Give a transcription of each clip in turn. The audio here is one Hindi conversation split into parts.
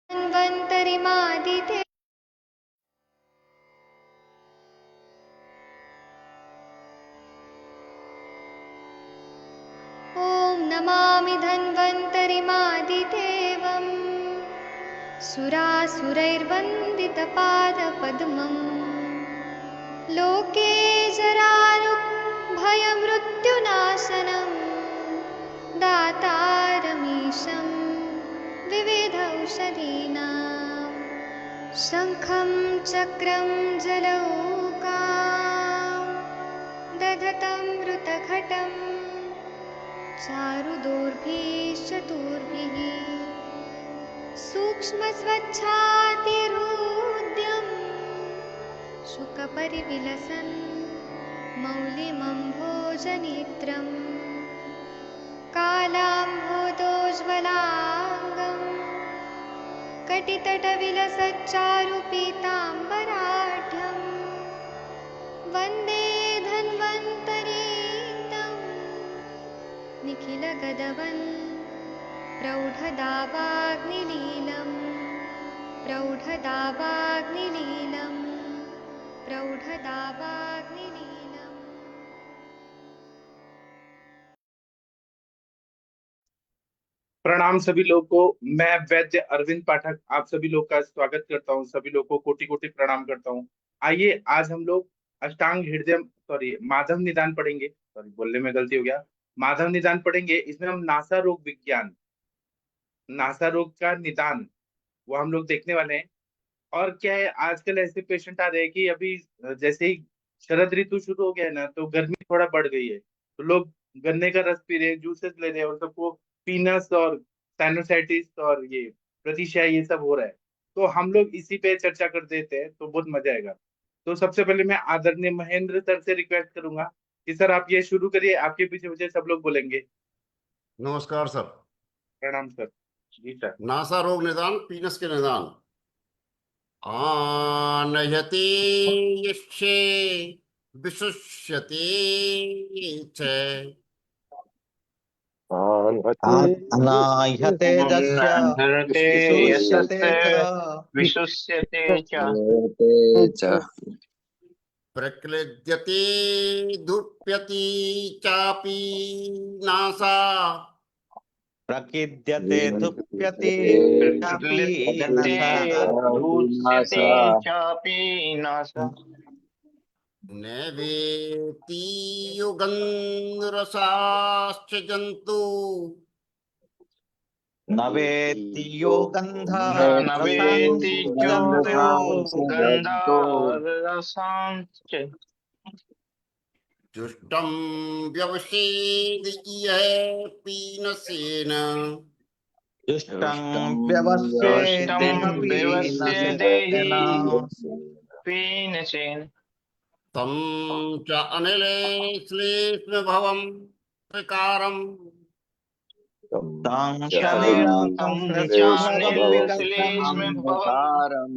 धन्वन्तरिमादिते ॐ नमामि धन्वन्तरिमादिदेवम् सुरासुरैर्वन्दितपादपद्मम् लोके जरारुभयमृत्युनाशनं दातारमीशं विविधौषधीनां शङ्खं चक्रं जलौकां दधतं मृतघटं चारुदोर्भिश्चतुर्भिः सूक्ष्मस्वच्छातिहृद्यं शुकपरिविलसन् मौलिमम्भोजनेत्रं कालाम्भोदोज्ज्वलाङ्गं कटितटविलसच्चारुपीताम्बराढ्यं वन्दे धन्वन्तरीतं निखिलगदवन् प्रौढदावाग्निलीलं प्रौढदावाग्निलीलं प्रौढदावाग्निलीलम्। प्रणाम सभी लोगों को। मैं वैद्य अरविंद पाठक आप सभी लोग का स्वागत करता हूं। सभी लोगों को कोटि कोटि प्रणाम करता हूं। आइए आज हम लोग अष्टांग हृदय माधव निदान पढ़ेंगे। बोलने में गलती हो गया, माधव निदान पढ़ेंगे। इसमें हम नासा रोग विज्ञान, नासा रोग का निदान वो हम लोग देखने वाले हैं। और क्या है, आजकल ऐसे पेशेंट आ रहे हैं कि अभी जैसे ही शरद ऋतु शुरू हो गया है ना, तो गर्मी थोड़ा बढ़ गई है, तो लोग गन्ने का रस पी रहे हैं, जूसेस ले रहे हैं, और सबको पीनस और साइनोसाइटिस और ये प्रतिशय ये सब हो रहा है। तो हम लोग इसी पे चर्चा कर देते हैं, तो बहुत मजा आएगा। तो सबसे पहले मैं आदरणीय महेंद्र सर से रिक्वेस्ट करूंगा कि सर आप ये शुरू करिए। आपके पीछे पीछे सब लोग बोलेंगे। नमस्कार सर। प्रणाम सर। जी सर। नासा रोग निदान, पीनस के निदान। आनयते यक्षे विशुष्यते च अनाह्यते दस्य विशुष्यते च विशुष्यते च प्रक्लेद्यते दुप्यति चापि नासा प्रकीद्यते धुप्यति चापि प्रक्लिप्यते धूस्यते चापि नासा नैवेति युगन्धरसाश्च जन्तु नवेति यो गन्धा नवेति रसांश्च गन्धरसांश्च जुष्टं व्यवसेदीयः पीनसेन जुष्टं व्यवस्येतेन पीनसेन पीनसेन तं च अनिले श्लेष्मभवं विकारम् तं शनिरन्तं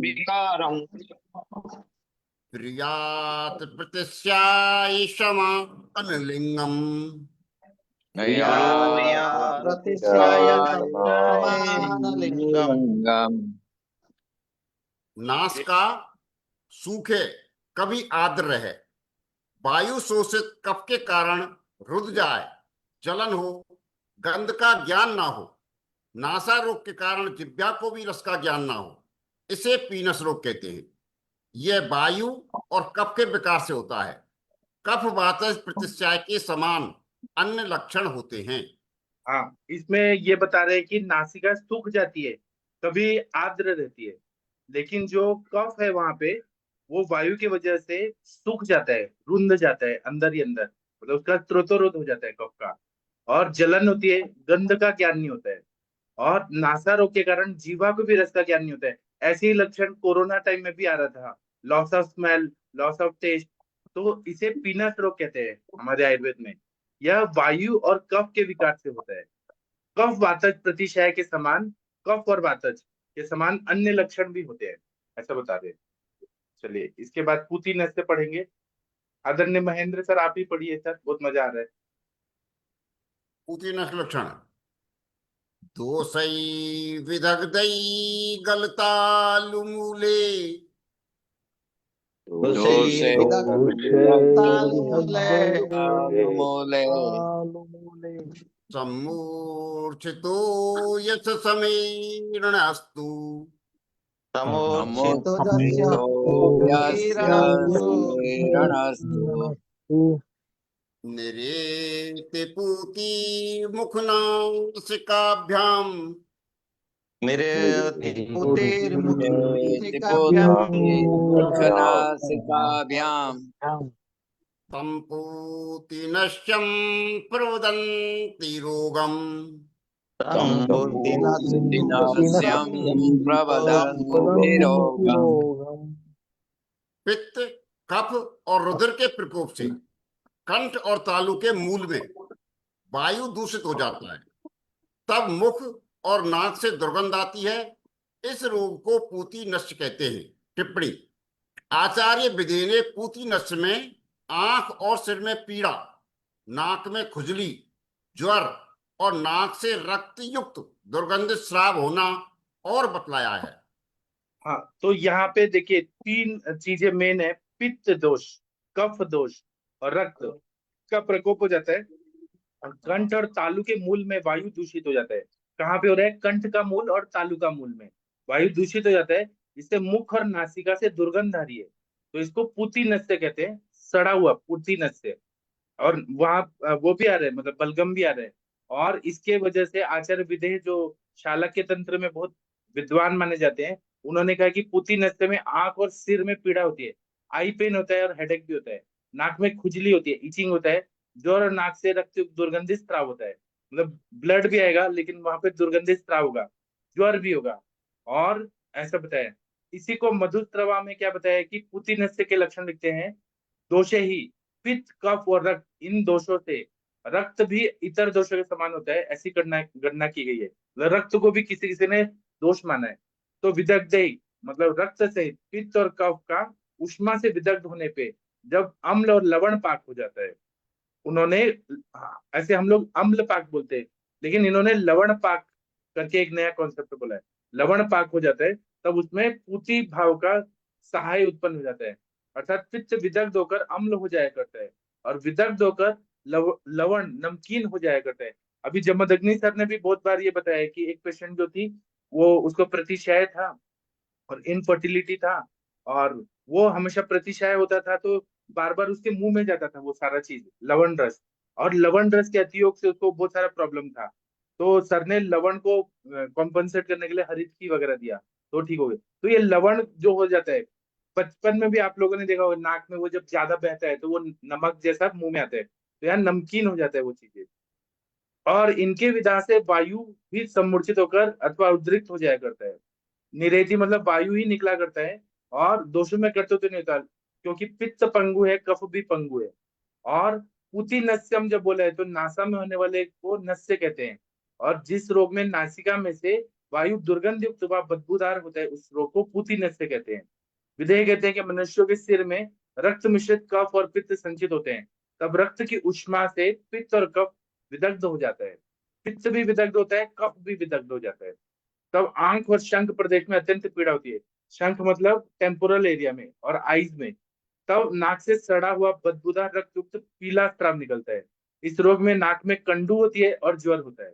विकारम् प्रियात् प्रतिस्यायिषम अनलिङ्गम् प्रतिस्यायसमानलिङ्गम्। नासिका सूखे कभी आर्द्र रहे, वायु शोषित कफ के कारण रुध जाए, जलन हो, गंध का ज्ञान ना हो, नासा रोग के कारण जिह्वा को भी रस का ज्ञान ना हो, इसे पीनस रोग कहते हैं। यह वायु और कफ के विकार से होता है। कफ वातज प्रतिस्याय के समान अन्य लक्षण होते हैं। हाँ, इसमें ये बता रहे हैं कि नासिका सूख जाती है, कभी आर्द्र रहती है, लेकिन जो कफ है वहां पे वो वायु की वजह से सूख जाता है, रुंध जाता है अंदर ही अंदर, मतलब उसका स्रोतोरोध हो जाता है कफ का, और जलन होती है, गंध का ज्ञान नहीं होता है, और नासा रोग के कारण जीवा को भी रस का ज्ञान नहीं होता है। ऐसे ही लक्षण कोरोना टाइम में भी आ रहा था, loss of smell, loss of taste. तो इसे पीनस रोग कहते हैं हमारे आयुर्वेद में। यह वायु और कफ के विकार से होता है। कफ वातज प्रतिशय के समान, कफ और वातज के समान अन्य लक्षण भी होते हैं, ऐसा बता रहे हैं। चलिए इसके बाद पूती नस से पढ़ेंगे। आदरणीय महेंद्र सर आप ही पढ़िए सर, बहुत मजा आ रहा है। पूती नस लक्षण दोषै विदग्धै गलतालुमूले दोषे तालुमूले मूले सम्मूर्छितो यशसमीरणस्तु समुचितो नमोचितो यस्य ईरणस्तु निरेति पूति मुखनासिकाभ्याम् मुखनासिकाभ्याम् सम्पूति नश्यं प्रवदन्ति रोगम् सम्पूर्तिनास्यं प्रवदन्ति रोगम्। पित्त, कफ और रुधिर के प्रकोप से कंठ और तालु के मूल में वायु दूषित हो जाता है, तब मुख और नाक से दुर्गंध आती है। इस रोग को पूती नस्य कहते हैं। टिप्पणी: आचार्य विदे ने पूती नस्य में आंख और सिर में पीड़ा, नाक में खुजली, ज्वर और नाक से रक्त युक्त दुर्गंधित स्राव होना और बतलाया है। हाँ, तो यहाँ पे देखिए 3 चीजें मेन है। पित्त दोष, कफ दोष और रक्त का प्रकोप हो जाता है, और कंठ और तालु के मूल में वायु दूषित हो जाता है। कहाँ पे हो रहा है? कंठ का मूल और तालु का मूल में वायु दूषित हो जाता है, इससे मुख और नासिका से दुर्गंध आ रही है, तो इसको पूती नस्य कहते हैं, सड़ा हुआ पूती नस्य। और वहाँ वो भी आ रहे हैं, मतलब बलगम भी आ रहे हैं। और इसके वजह से आचार्य विदेह जो शालक्य तंत्र में बहुत विद्वान माने जाते हैं, उन्होंने कहा कि पूती नस्य में आंख और सिर में पीड़ा होती है, आई पेन होता है और हेडेक भी होता है, नाक में खुजली होती है, इचिंग होता है, ज्वर और नाक से रक्त दुर्गंधित स्राव होता है। मतलब ब्लड भी आएगा लेकिन वहां पे दुर्गंधित स्राव होगा, ज्वर भी होगा, और ऐसा बताया। इसी को मधुस्रवा में क्या बताया कि पूती नस्य के लक्षण लिखते हैं, दोषे ही पित्त, कफ और रक्त, इन दोषों से रक्त भी इतर दोषों के समान होता है, ऐसी गणना की गई है। मतलब रक्त को भी किसी किसी ने दोष माना है। तो विदग्ध, मतलब रक्त सहित पित्त और कफ का उष्मा से विदग्ध होने पे जब अम्ल और लवण पाक हो जाता है, उन्होंने, ऐसे हम लोग अम्ल पाक बोलते हैं, लेकिन इन्होंने लवण पाक करके एक नया कॉन्सेप्ट बोला है। लवण पाक हो जाता है तब उसमें पूती भाव का सहाय उत्पन्न हो जाता है, अर्थात पित्त विदग्ध होकर अम्ल हो जाया करता है, और विदग्ध होकर लवण नमकीन हो जाया करता है। अभी जमदग्नि सर ने भी बहुत बार ये बताया कि एक पेशेंट जो थी, वो उसको प्रतिशय था और इनफर्टिलिटी था, और वो हमेशा प्रतिशय होता था, तो बार बार उसके मुंह में जाता था वो सारा चीज, लवण रस, और लवण रस के अतियोग से उसको बहुत सारा प्रॉब्लम था। तो सर ने लवण को कॉम्पनसेट करने के लिए हरित की वगैरह दिया, तो ठीक हो गया। तो ये लवण जो हो जाता है, बचपन में भी आप लोगों ने देखा होगा, नाक में वो जब ज्यादा बहता है तो वो नमक जैसा मुंह में आता है, तो यार नमकीन हो जाता है वो चीजें। और इनके विधा से वायु भी सम्मूर्छित होकर अथवा उद्रिक्त हो जाया करता है। निरेति मतलब वायु ही निकला करता है, और दोषों में करते तो नहीं होता, क्योंकि पित्त पंगु है, कफ भी पंगु है। और पूती नस्यम जब बोला है तो नासा में होने वाले को नस्य कहते हैं, और जिस रोग में नासिका में से वायु दुर्गंध युक्त व बदबूदार होता है, उस रोग को पूती नस्य कहते हैं। विदेह कहते हैं कि मनुष्यों के सिर में रक्त मिश्रित कफ और पित्त संचित होते हैं, तब रक्त की उष्मा से पित्त और कफ विदग्ध हो जाता है, पित्त भी विदग्ध होता है, कफ भी विदग्ध हो जाता है। तब आंख और शंख प्रदेश में अत्यंत पीड़ा होती है, शंख मतलब टेम्पोरल एरिया में, और आईज में। तब नाक से सड़ा हुआ बदबूदार रक्त युक्त पीला स्राव निकलता है। इस रोग में नाक में कंडू होती है और ज्वर होता है।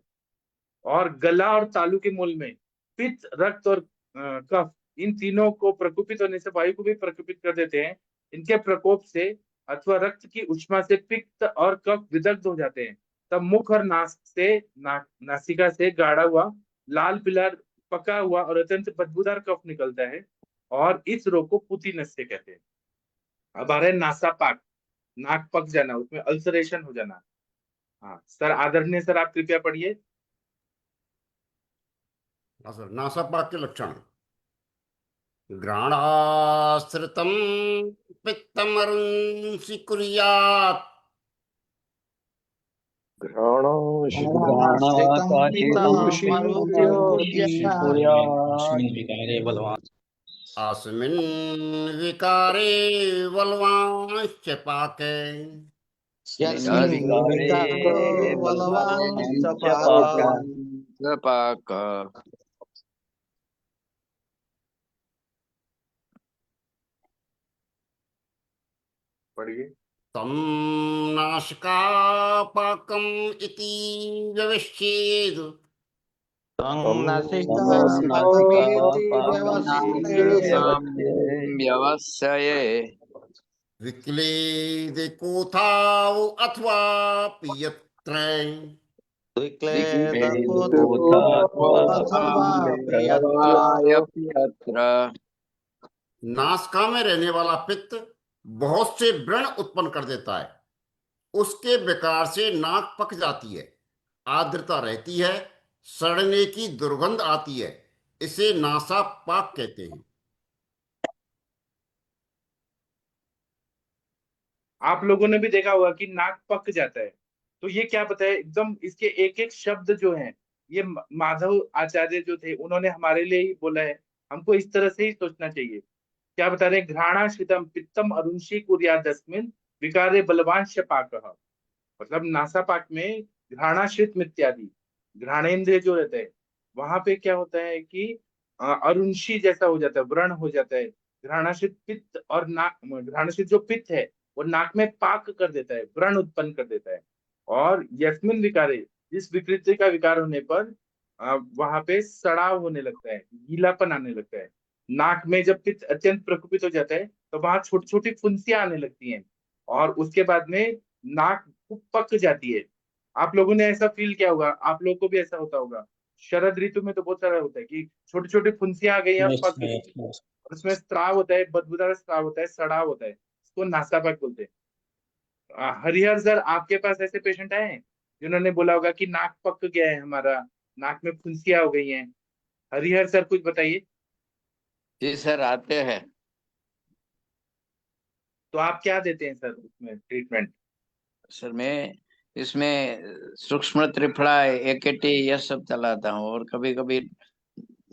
और गला और तालु के मूल में पित्त, रक्त और कफ, इन तीनों को प्रकोपित होने से वायु को भी प्रकोपित कर देते हैं। इनके प्रकोप से अथवा रक्त की उष्मा से पित्त और कफ विदग्ध हो जाते हैं। तब मुख और नासिका से गाढ़ा हुआ लाल पीला पका हुआ और अत्यंत बदबूदार कफ निकलता है, और इस रोग को पूती नस्य कहते हैं। अब आ रहा है नासापाक, नाक पक जाना, उसमें अल्सरेशन हो जाना। हाँ सर, आदरणीय सर, आप कृपया पढ़िए। सर, नासापाक के लक्षण: घ्राणाश्रितं पित्तमरुंसि कुर्यात् अस्मिन् विकारे बलवांश्च पाके यस्मिन् विकारे बलवान् च पाकः पाक पढ़िए। तं नासिकापाकम् इति व्यवच्छेद व्यवस्ये विक्लेद कोथाव अथवा पियत्रय अत्र नासिका में रहने वाला पित्त बहुत से व्रण उत्पन्न कर देता है। उसके विकार से नाक पक जाती है, आर्द्रता रहती है, सड़ने की दुर्गंध आती है। इसे नासापाक कहते हैं। आप लोगों ने भी देखा होगा कि नाक पक जाता है। तो ये क्या पता है, एकदम इसके एक एक शब्द जो हैं, ये माधव आचार्य जो थे उन्होंने हमारे लिए ही बोला है। हमको इस तरह से ही सोचना चाहिए। क्या बता रहे हैं, घ्राणाश्रितम पित्तम अरुंशी कुर्यादस्मिन विकारे बलवांश पाकः। मतलब नासापाक में घ्राणाश्रित इत्यादि घ्राणेन्द्रिय जो रहते हैं, वहां पे क्या होता है कि अरुंशी जैसा हो जाता है, व्रण हो जाता है। घ्राणाश्रित पित्त और नाक, घ्राणाश्रित जो पित्त है वो नाक में पाक कर देता है, व्रण उत्पन्न कर देता है। और यस्मिन विकारे, जिस विकृति का विकार होने पर वहां पे सड़ाव होने लगता है, गीलापन आने लगता है। नाक में जब पित्त अत्यंत प्रकोपित हो जाता है तो वहां छोटी छोटी फुंसियां आने लगती हैं, और उसके बाद में नाक खूब पक जाती है। आप लोगों ने ऐसा फील किया होगा, आप लोगों को भी ऐसा होता होगा। शरद ऋतु में तो बहुत सारा होता है कि छोटी छोटी फुंसियां आ गई हैं, पक गई, और उसमें स्त्राव होता है, बदबूदार स्त्राव होता है, सड़ाव होता है, इसको नासापक बोलते हैं। हरिहर सर, आपके पास ऐसे पेशेंट आए हैं जिन्होंने बोला होगा कि नाक पक गया है हमारा, नाक में फुंसियां हो गई हैं? हरिहर सर कुछ बताइए। जी सर आते हैं। तो आप क्या देते हैं सर उसमें ट्रीटमेंट? सर मैं इसमें सूक्ष्म त्रिफला एकेटी यह सब चलाता हूँ, और कभी कभी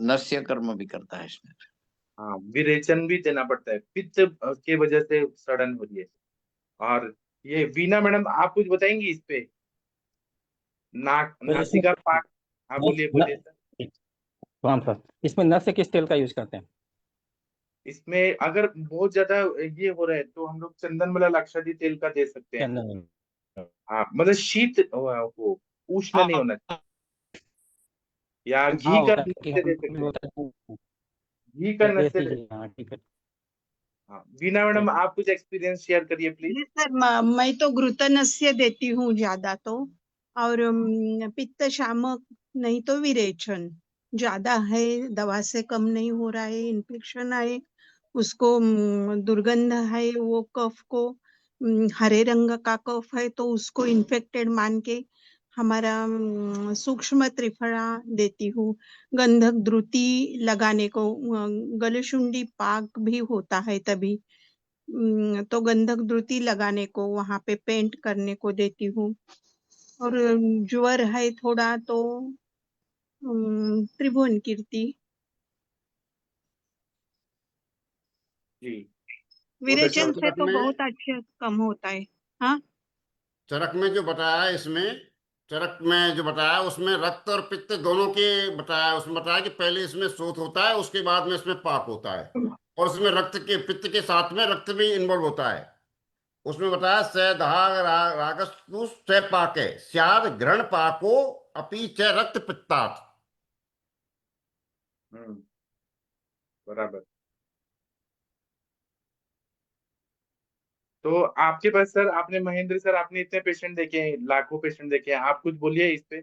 नस्य कर्म भी करता है इसमें। हाँ, विरेचन भी देना पड़ता है, पित्त के वजह से सड़न हो रही है। और ये वीना मैडम, आप कुछ बताएंगी इस पे? तो इसमें नासिका पाक। हाँ बोलिए बोलिए सर। हाँ सर, इसमें नस से किस तेल का यूज करते हैं? इसमें अगर बहुत ज्यादा ये हो रहा है तो हम लोग चंदन वाला लाक्षादी तेल का दे सकते हैं। चंदन। हाँ, मतलब शीत वो उष्ण नहीं होना चाहिए। या हाँ घी का होता है कि नस्य हम दे सकते हैं, घी का नस्य देसी दे। घी, हाँ ठीक है। हाँ, वीना मैडम आप कुछ एक्सपीरियंस शेयर करिए प्लीज। जी सर, मैं तो घृतनस्य देती हूँ ज्यादा तो, और पित्त शामक, नहीं तो विरेचन। ज्यादा है, दवा से कम नहीं हो रहा है, इन्फेक्शन है उसको, दुर्गंध है, वो कफ को, हरे रंग का कफ है तो उसको इन्फेक्टेड मान के हमारा सूक्ष्म त्रिफला देती हूँ। गंधक द्रुति लगाने को, गलशुंडी पाक भी होता है तभी, तो गंधक द्रुति लगाने को, वहां पे पेंट करने को देती हूँ। और ज्वर है थोड़ा तो त्रिभुवन कीर्ति। जी, बहुत अच्छा। विरेचन से चरक तो में बहुत अच्छे कम होता है। हाँ, चरक में जो बताया है, इसमें चरक में जो बताया है, उसमें रक्त और पित्त दोनों के बताया है। उसमें बताया कि पहले इसमें शोथ होता है, उसके बाद में इसमें पाक होता है, और उसमें रक्त के पित्त के साथ में रक्त भी इन्वॉल्व होता है। उसमें बताया स दहा रागस्तु स पाके स्याद घृण पाको अपि च रक्त पित्तात्। बराबर। तो आपके पास सर, आपने महेंद्र सर, आपने इतने पेशेंट देखे हैं, लाखों पेशेंट देखे हैं, आप कुछ बोलिए इस पे।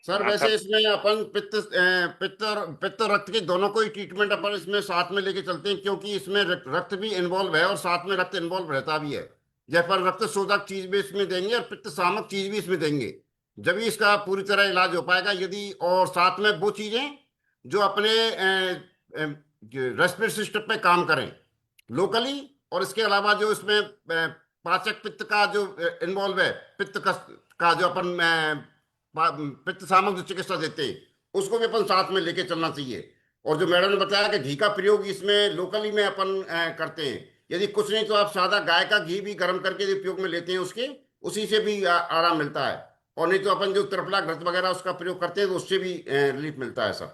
Sir NASA. वैसे इसमें अपन पित्त और रक्त के दोनों को ही ट्रीटमेंट अपन इसमें साथ में लेके चलते हैं, क्योंकि इसमें रक्त भी इन्वॉल्व है और साथ में रक्त इन्वॉल्व रहता भी है। जैसे पर रक्त शोधक चीज भी इसमें देंगे और पित्त शामक चीज भी इसमें देंगे, जब ही इसका पूरी तरह इलाज हो पाएगा। यदि और साथ में वो चीजें जो अपने रेस्पिरेटरी सिस्टम पे काम करें लोकली, और इसके अलावा जो इसमें पाचक पित्त का जो इन्वॉल्व है, पित्त का जो अपन पित्त शामक जो चिकित्सा देते हैं, उसको भी अपन साथ में लेके चलना चाहिए। और जो मैडम ने बताया कि घी का प्रयोग इसमें लोकली में अपन करते हैं, यदि कुछ नहीं तो आप सादा गाय का घी भी गर्म करके उपयोग में लेते हैं, उसके उसी से भी आराम मिलता है। और नहीं तो अपन जो त्रिफला घृत वगैरह उसका प्रयोग करते हैं तो उससे भी रिलीफ मिलता है सर।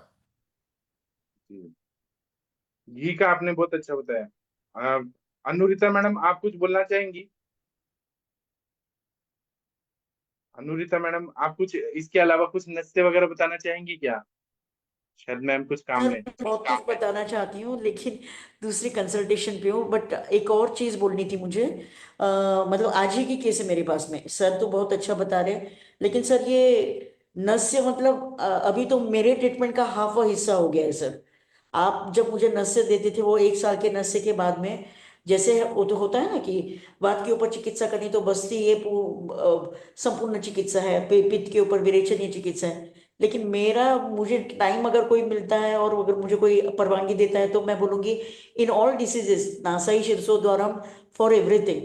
जी। घी का आपने बहुत अच्छा बताया। अनुरिता मैडम, आप कुछ बोलना चाहेंगी? अनुरिता मैडम, आप कुछ इसके अलावा कुछ नुस्खे वगैरह बताना चाहेंगी क्या? शायद मैम कुछ काम सर में। बहुत कुछ बताना चाहती हूँ लेकिन दूसरी कंसल्टेशन पे हूँ। बट एक और चीज बोलनी थी मुझे। मतलब आज ही की केस है मेरे पास में। सर तो बहुत अच्छा बता रहे हैं लेकिन सर ये नस्य मतलब अभी तो मेरे ट्रीटमेंट का हाफ हिस्सा हो गया है सर। आप जब मुझे नस्य देते थे वो 1 साल के नस्य के बाद में जैसे वो तो होता है ना कि वात के ऊपर चिकित्सा करनी तो बस्ती ये संपूर्ण चिकित्सा है, पित्त के ऊपर विरेचनीय चिकित्सा है। लेकिन मेरा मुझे टाइम अगर कोई मिलता है और अगर मुझे कोई परवानगी देता है तो मैं बोलूंगी इन ऑल डिसीजेस नासाई शीर्षोद्वारम फॉर एवरीथिंग।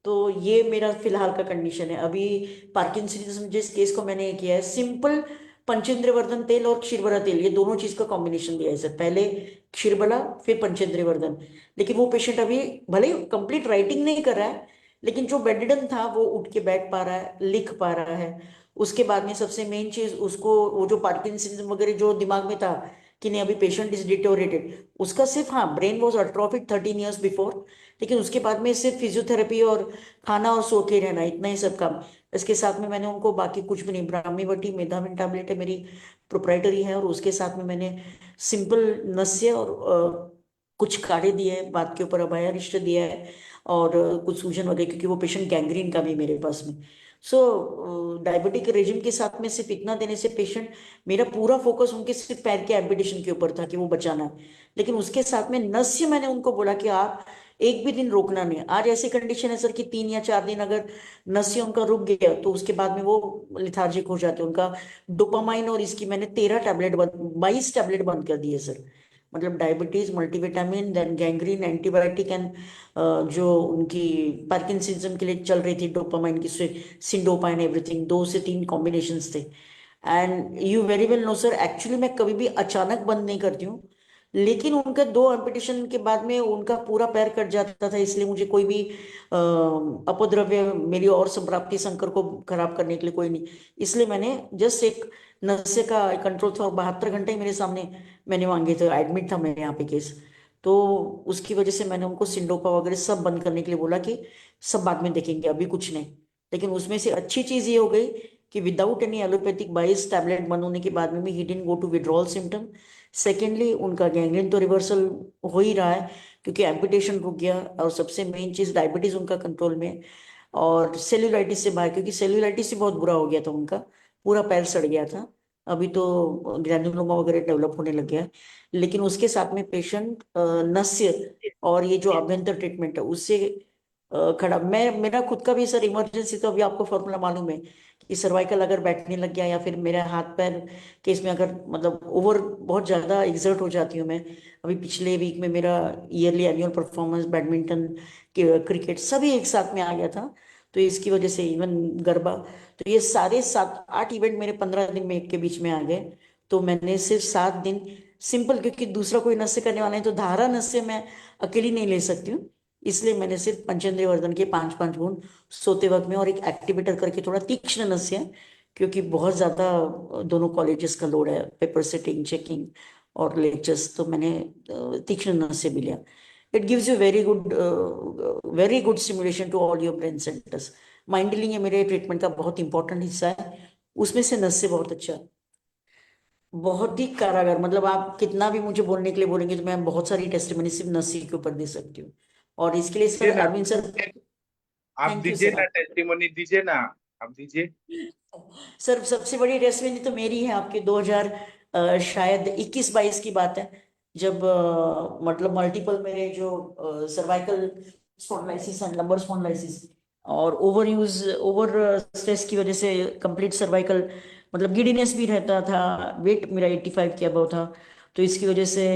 तो ये मेरा फिलहाल का कंडीशन है अभी। पार्किंसनिज्म जिस केस को मैंने किया है सिंपल पंचेंद्रियवर्धन तेल और क्षीरबला तेल ये दोनों चीज का कॉम्बिनेशन दिया है सर। पहले क्षीरबला फिर पंचेंद्रियवर्धन। लेकिन वो पेशेंट अभी भले ही कंप्लीट राइटिंग नहीं कर रहा है लेकिन जो बेडरिडन था वो उठ के बैठ पा रहा है, लिख पा रहा है। उसके बाद में सबसे मेन चीज उसको वो जो पार्किंसनिज्म वगैरह जो दिमाग में था कि नहीं अभी पेशेंट इज डिटोरेटेड उसका सिर्फ हाँ ब्रेन वॉज अट्रोफिक 13 years बिफोर। लेकिन उसके बाद में सिर्फ फिजियोथेरेपी और खाना और सो के रहना इतना ही सब काम। इसके साथ में मैंने उनको बाकी कुछ भी नहीं, ब्राह्मी बटी मेधाविन टैबलेट है मेरी प्रोप्राइटरी है और उसके साथ में मैंने सिंपल नस्य और कुछ काढ़े दिए हैं, बात के ऊपर अभया रिष्ट दिया है और कुछ सूजन वगैरह क्योंकि वो पेशेंट गैंग्रीन का भी मेरे पास में। सो डायबिटिक रेजिम के साथ में सिर्फ इतना देने से पेशेंट मेरा पूरा फोकस उनके सिर्फ पैर के एम्पुटेशन के ऊपर था कि वो बचाना है। लेकिन उसके साथ में नस्य मैंने उनको बोला कि आप एक भी दिन रोकना नहीं। आज ऐसी कंडीशन है सर कि 3 या 4 दिन अगर नस्य उनका रुक गया तो उसके बाद में वो लिथार्जिक हो जाते हैं। उनका डोपामाइन और इसकी मैंने 13 टैबलेट 22 टैबलेट बंद कर दिए सर। मतलब diabetes multivitamin then gangrene antibiotic and जो उनकी पार्किंसनिज्म के लिए चल रही थी डोपामाइन की सिंडोपाइन एवरीथिंग 2 से 3 कॉम्बिनेशंस थे। And you very well know sir actually मैं कभी भी अचानक बंद नहीं करती हूँ। लेकिन उनका 2 एम्पुटेशन के बाद में उनका पूरा पैर कट जाता था इसलिए मुझे कोई भी अपद्रव्य मेरी और संप्राप्ति शंकर को खराब करने के लिए कोई नहीं। इसलिए मैंने जस्ट एक नशे का कंट्रोल था और 72 घंटे ही मेरे सामने मैंने मांगे थे। एडमिट था मेरे यहाँ पे केस। तो उसकी वजह से मैंने उनको सिंडोपा वगैरह सब बंद करने के लिए बोला कि सब बाद में देखेंगे अभी कुछ नहीं। लेकिन उसमें से अच्छी चीज ये हो गई कि विदाउट एनी एलोपैथिक 22 टैबलेट बंद होने के बाद में भी he didn't go to withdrawal symptom. Secondly उनका गैंग्रीन तो रिवर्सल हो ही रहा है क्योंकि एम्पुटेशन रुक गया और सबसे मेन चीज डायबिटीज उनका कंट्रोल में है। और सेल्यूलाइटिस से बाहर क्योंकि सेल्यूलाइटिस से बहुत बुरा हो गया था उनका, पूरा पैर सड़ गया था। अभी तो ग्रैन्युलोमा वगैरह डेवलप होने लग गया है। लेकिन उसके साथ में पेशेंट नस्य और ये जो अभ्यंतर ट्रीटमेंट है उससे खड़ा। मैं मेरा खुद का भी सर इमरजेंसी तो अभी आपको फॉर्मूला मालूम है कि सर्वाइकल अगर बैठने लग गया या फिर मेरे हाथ पैर के इसमें अगर मतलब ओवर बहुत ज्यादा एग्जर्ट हो जाती हूँ मैं। अभी पिछले वीक में मेरा yearly annual performance badminton cricket सभी एक साथ में आ गया था। तो इसकी वजह से इवन गरबा तो ये सारे 7-8 इवेंट मेरे 15 दिन में एक के बीच में आ गए। तो मैंने सिर्फ 7 दिन सिंपल क्योंकि दूसरा कोई नस्य करने वाला है तो धारा नस्य मैं अकेली नहीं ले सकती हूँ। इसलिए मैंने सिर्फ पंचेंद्रिय वर्धन के 5-5 गुण सोते वक्त में और एक एक्टिवेटर करके थोड़ा तीक्ष्ण नस्य है क्योंकि बहुत ज्यादा दोनों कॉलेजेस का लोड है पेपर सेटिंग चेकिंग और लेक्चर्स। तो मैंने तीक्ष्ण नस्य भी लिया। It gives you very good stimulation to all your brain centres. माइंडलिंग है मेरे ट्रीटमेंट का बहुत इंपॉर्टेंट हिस्सा है। उसमें से नस्य बहुत अच्छा है, बहुत ही कारागार। मतलब आप कितना भी मुझे बोलने के लिए बोलेंगे तो मैं बहुत सारी टेस्टिमनी सिर्फ नसी के ऊपर दे सकती हूँ। और इसके लिए दीजिए सर ना, अरविंद सर आप थैंक यू दीजिए सर। ना, टेस्टिमोनी दीजिए ना, आप दीजिए। सर सबसे बड़ी टेस्टिमनी तो मेरी है आपके 2000 शायद 21-22 की बात है जब मतलब मल्टीपल मेरे जो cervical spondylosis and lumbar spondylosis और ओवर यूज ओवर स्ट्रेस की वजह से कंप्लीट सर्वाइकल मतलब गिडीनेस भी रहता था। वेट मेरा 85 के अबव था। तो इसकी वजह से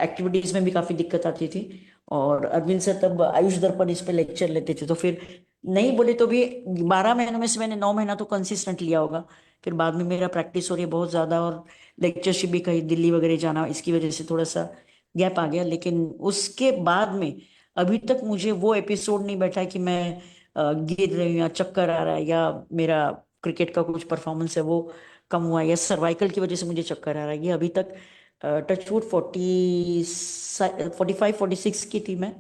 एक्टिविटीज में भी काफी दिक्कत आती थी। और अरविंद सर तब आयुष दर्पण इस पे लेक्चर लेते थे तो फिर नहीं बोले तो भी 12 महीनों में से मैंने 9 महीना तो कंसिस्टेंट लिया होगा। फिर बाद में मेरा प्रैक्टिस हो रही है बहुत ज्यादा और लेक्चरशिप भी कहीं दिल्ली वगैरह जाना इसकी वजह से थोड़ा सा गैप आ गया। लेकिन उसके बाद में अभी तक मुझे वो एपिसोड नहीं बैठा कि मैं गिर रही हूँ या चक्कर आ रहा है या मेरा क्रिकेट का कुछ परफॉर्मेंस है वो कम हुआ है, या सर्वाइकल की वजह से मुझे चक्कर आ रहा है। ये अभी तक टचवुड 45-46 की थी मैं,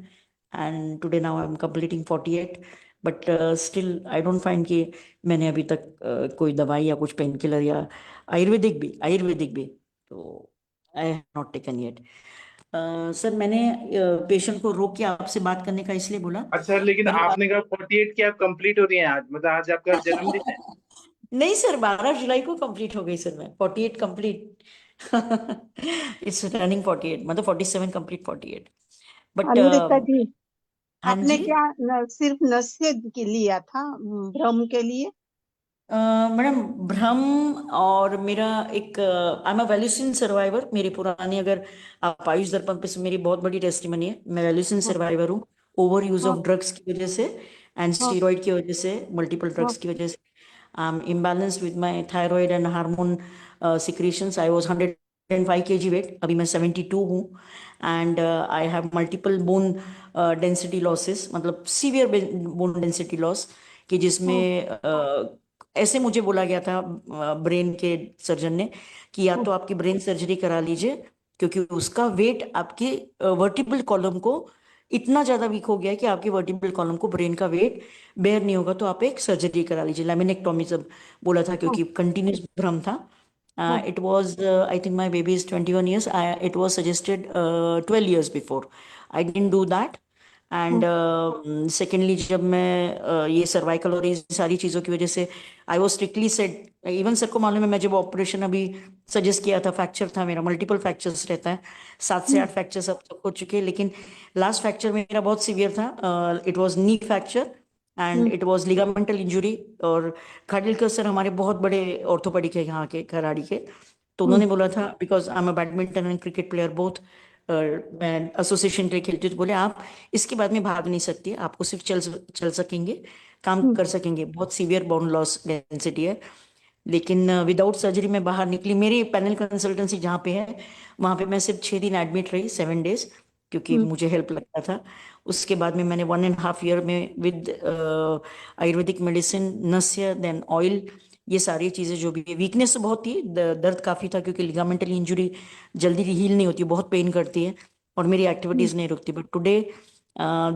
and today now I am completing 48, but still I don't find कि मैंने अभी तक कोई दवाई या कुछ पेन किलर या आयुर्वेदिक भी तो I have not taken yet. Sir मैंने पेशेंट को रोक के आपसे बात करने का इसलिए बोला, अच्छा, लेकिन मेरे आपने कहा 48 की आप कंप्लीट हो रही हैं आज, मतलब आज आपका जन्मदिन है? नहीं सर, 12 जुलाई को कंप्लीट हो गई सर, मैं 48 कंप्लीट। इट्स रनिंग 48, मतलब 47 कंप्लीट 48, बट अनुरेखा जी, हाँ आपने जी। क्या सिर्फ नस्य के लिया था भ्रम के लिए? मैडम भ्रम, और मेरा एक आई एम अ वैल्यूसिन सर्वाइवर। मेरी पुरानी, अगर आप आयुष दर्पण पे से मेरी बहुत बड़ी टेस्टिमनी है, मैं वैल्यूसिन हाँ सर्वाइवर हूँ। ओवर यूज हाँ ऑफ ड्रग्स की वजह से एंड हाँ स्टीरॉइड की वजह से, मल्टीपल हाँ ड्रग्स की वजह से I am imbalanced with my thyroid and hormone secretions. I was 105 kg weight, अभी मैं 72 हूँ, and I have multiple bone density losses, मतलब सीवियर बोन डेंसिटी लॉस, कि हाँ जिसमें ऐसे मुझे बोला गया था ब्रेन के सर्जन ने कि या हाँ तो आपकी ब्रेन सर्जरी करा लीजिए, क्योंकि उसका वेट आपके वर्टिब्रल कॉलम को इतना ज्यादा वीक हो गया है कि आपके वर्टिब्रल कॉलम को ब्रेन का वेट बेयर नहीं होगा, तो आप एक सर्जरी करा लीजिए, लैमिनेक्टोमी सब बोला था, हाँ क्योंकि कंटिन्यूस भ्रम था। हाँ it was I think my baby is 21 years, it was suggested 12 years before. I didn't do that. And हाँ सेकेंडली, जब मैं ये सर्वाइकल और ये सारी चीज़ों की वजह से I was strictly set, even sir को मालूम है, मैं जब ऑपरेशन अभी सजेस्ट किया था, फ्रैक्चर था मेरा, मल्टीपल फ्रैक्चर्स रहता है, 7 से 8 फ्रैक्चर्स अब तक हो चुके हैं, लेकिन लास्ट फ्रैक्चर मेरा बहुत सीवियर था। It was knee fracture and it was ligamental injury. और खाडिलकर सर हमारे बहुत बड़े ऑर्थोपेडिक है यहाँ के, खराड़ी के, तो उन्होंने बोला था, because I am a badminton and cricket player both, मैं एसोसिएशन के लिए खेलती हूँ, तो बोले आप इसके बाद में भाग नहीं सकती, आपको सिर्फ चल चल सकेंगे, काम कर सकेंगे, बहुत सीवियर बोन लॉस डेंसिटी है। लेकिन विदाउट सर्जरी में बाहर निकली। मेरी पैनल कंसल्टेंसी जहाँ पे है, वहाँ पे मैं सिर्फ 6 दिन एडमिट रही, 7 days, क्योंकि मुझे हेल्प लगता था। उसके बाद में मैंने 1.5 year में विद आयुर्वेदिक मेडिसिन, नस्य, देन ऑयल, ये सारी चीज़ें जो भी, वीकनेस तो बहुत थी, दर्द काफ़ी था, क्योंकि लिगामेंटल इंजुरी जल्दी हील नहीं होती, बहुत पेन करती है, और मेरी एक्टिविटीज़ नहीं रुकती। But today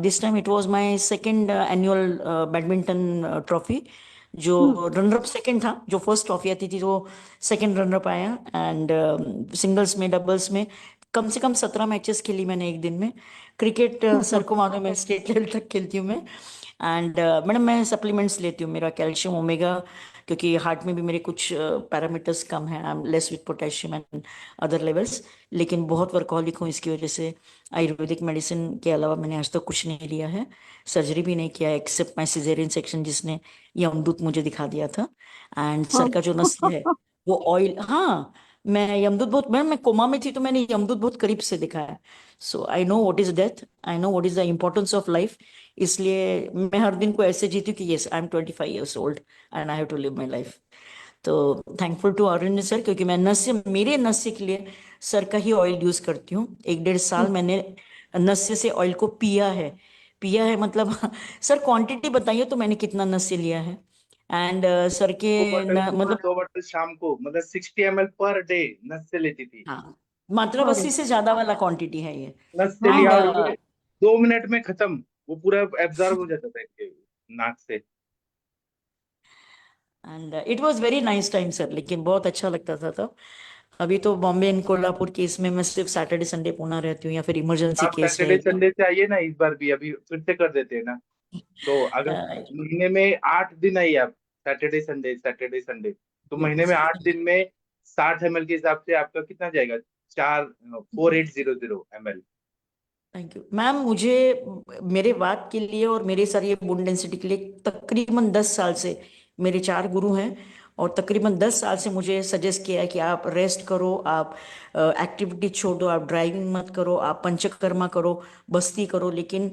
this time it was my second annual badminton trophy, जो रनर अप सेकंड था, जो फर्स्ट ट्रॉफी आती थी वो सेकंड रनर अप आया। एंड सिंगल्स में, डबल्स में कम से कम 17 मैचेस खेली मैंने एक दिन में। क्रिकेट सर को मालूम है, स्टेट लेवल तक खेलती हूँ मैं। एंड मैडम मैं सप्लीमेंट्स लेती हूँ, मेरा कैल्शियम, ओमेगा, क्योंकि हार्ट में भी मेरे कुछ पैरामीटर्स कम हैं, I am less with potassium and other levels, लेकिन बहुत वर्कहॉलिक हूँ इसकी वजह से। आयुर्वेदिक मेडिसिन के अलावा मैंने आज तक कुछ नहीं लिया है, सर्जरी भी नहीं किया, एक्सेप्ट माई सिजेरियन सेक्शन, जिसने यमदूत मुझे दिखा दिया था। एंड सर का जो नस्ल है वो ऑयल, हाँ, मैं यमदूत बहुत, मैं कोमा में थी तो मैंने यमदूत बहुत करीब से देखा है। So I know what is death, I know what is the importance of life. इसलिए मैं हर दिन को ऐसे जीती हूँ कि yes, I am 25 years old and I have to live my life. तो थैंकफुल टू अरविंद सर, क्योंकि मैं नस्य, मेरे नस्य के लिए सर का ही ऑयल यूज करती हूँ। 1-1.5 साल मैंने नस्य से ऑयल को पिया है मतलब सर क्वांटिटी बताइए तो मैंने कितना नस्य लिया है। एंड सर के 2 बॉटल सुबह, मतलब 2 बॉटल शाम को, मतलब 60 ml पर डे नस से लेती थी। हाँ, मतलब 80 से ज्यादा वाला क्वांटिटी है ये। नस से एंड लिया और वो 2 मिनट में खत्म, वो पूरा एब्जॉर्ब हो जाता था इसके नाक से। It was very nice time sir, लेकिन बहुत अच्छा लगता था तब। अभी तो बॉम्बे एंड कोल्हापुर केस में मैं सिर्फ सैटरडे संडे पुणे रहती हूँ, या फिर इमरजेंसी आप केस है सैटरडे संडे से आइए ना, इस बार भी अभी फिर से कर देते हैं ना। तो अगर अ, महीने में 8 दिन आइए आप, सैटरडे संडे, तो महीने में 8 दिन में 60 ml के हिसाब से आपका कितना जाएगा? 4800 ml। Thank you ma'am. मुझे मेरे वात के लिए और मेरे सारी बोन डेंसिटी के लिए तकरीबन 10 साल से मेरे 4 गुरु हैं, और तकरीबन 10 साल से मुझे सजेस्ट किया है कि आप रेस्ट करो, आप एक्टिविटी छोड़ दो, आप ड्राइविंग मत करो, आप पंचकर्मा करो, बस्ती करो। लेकिन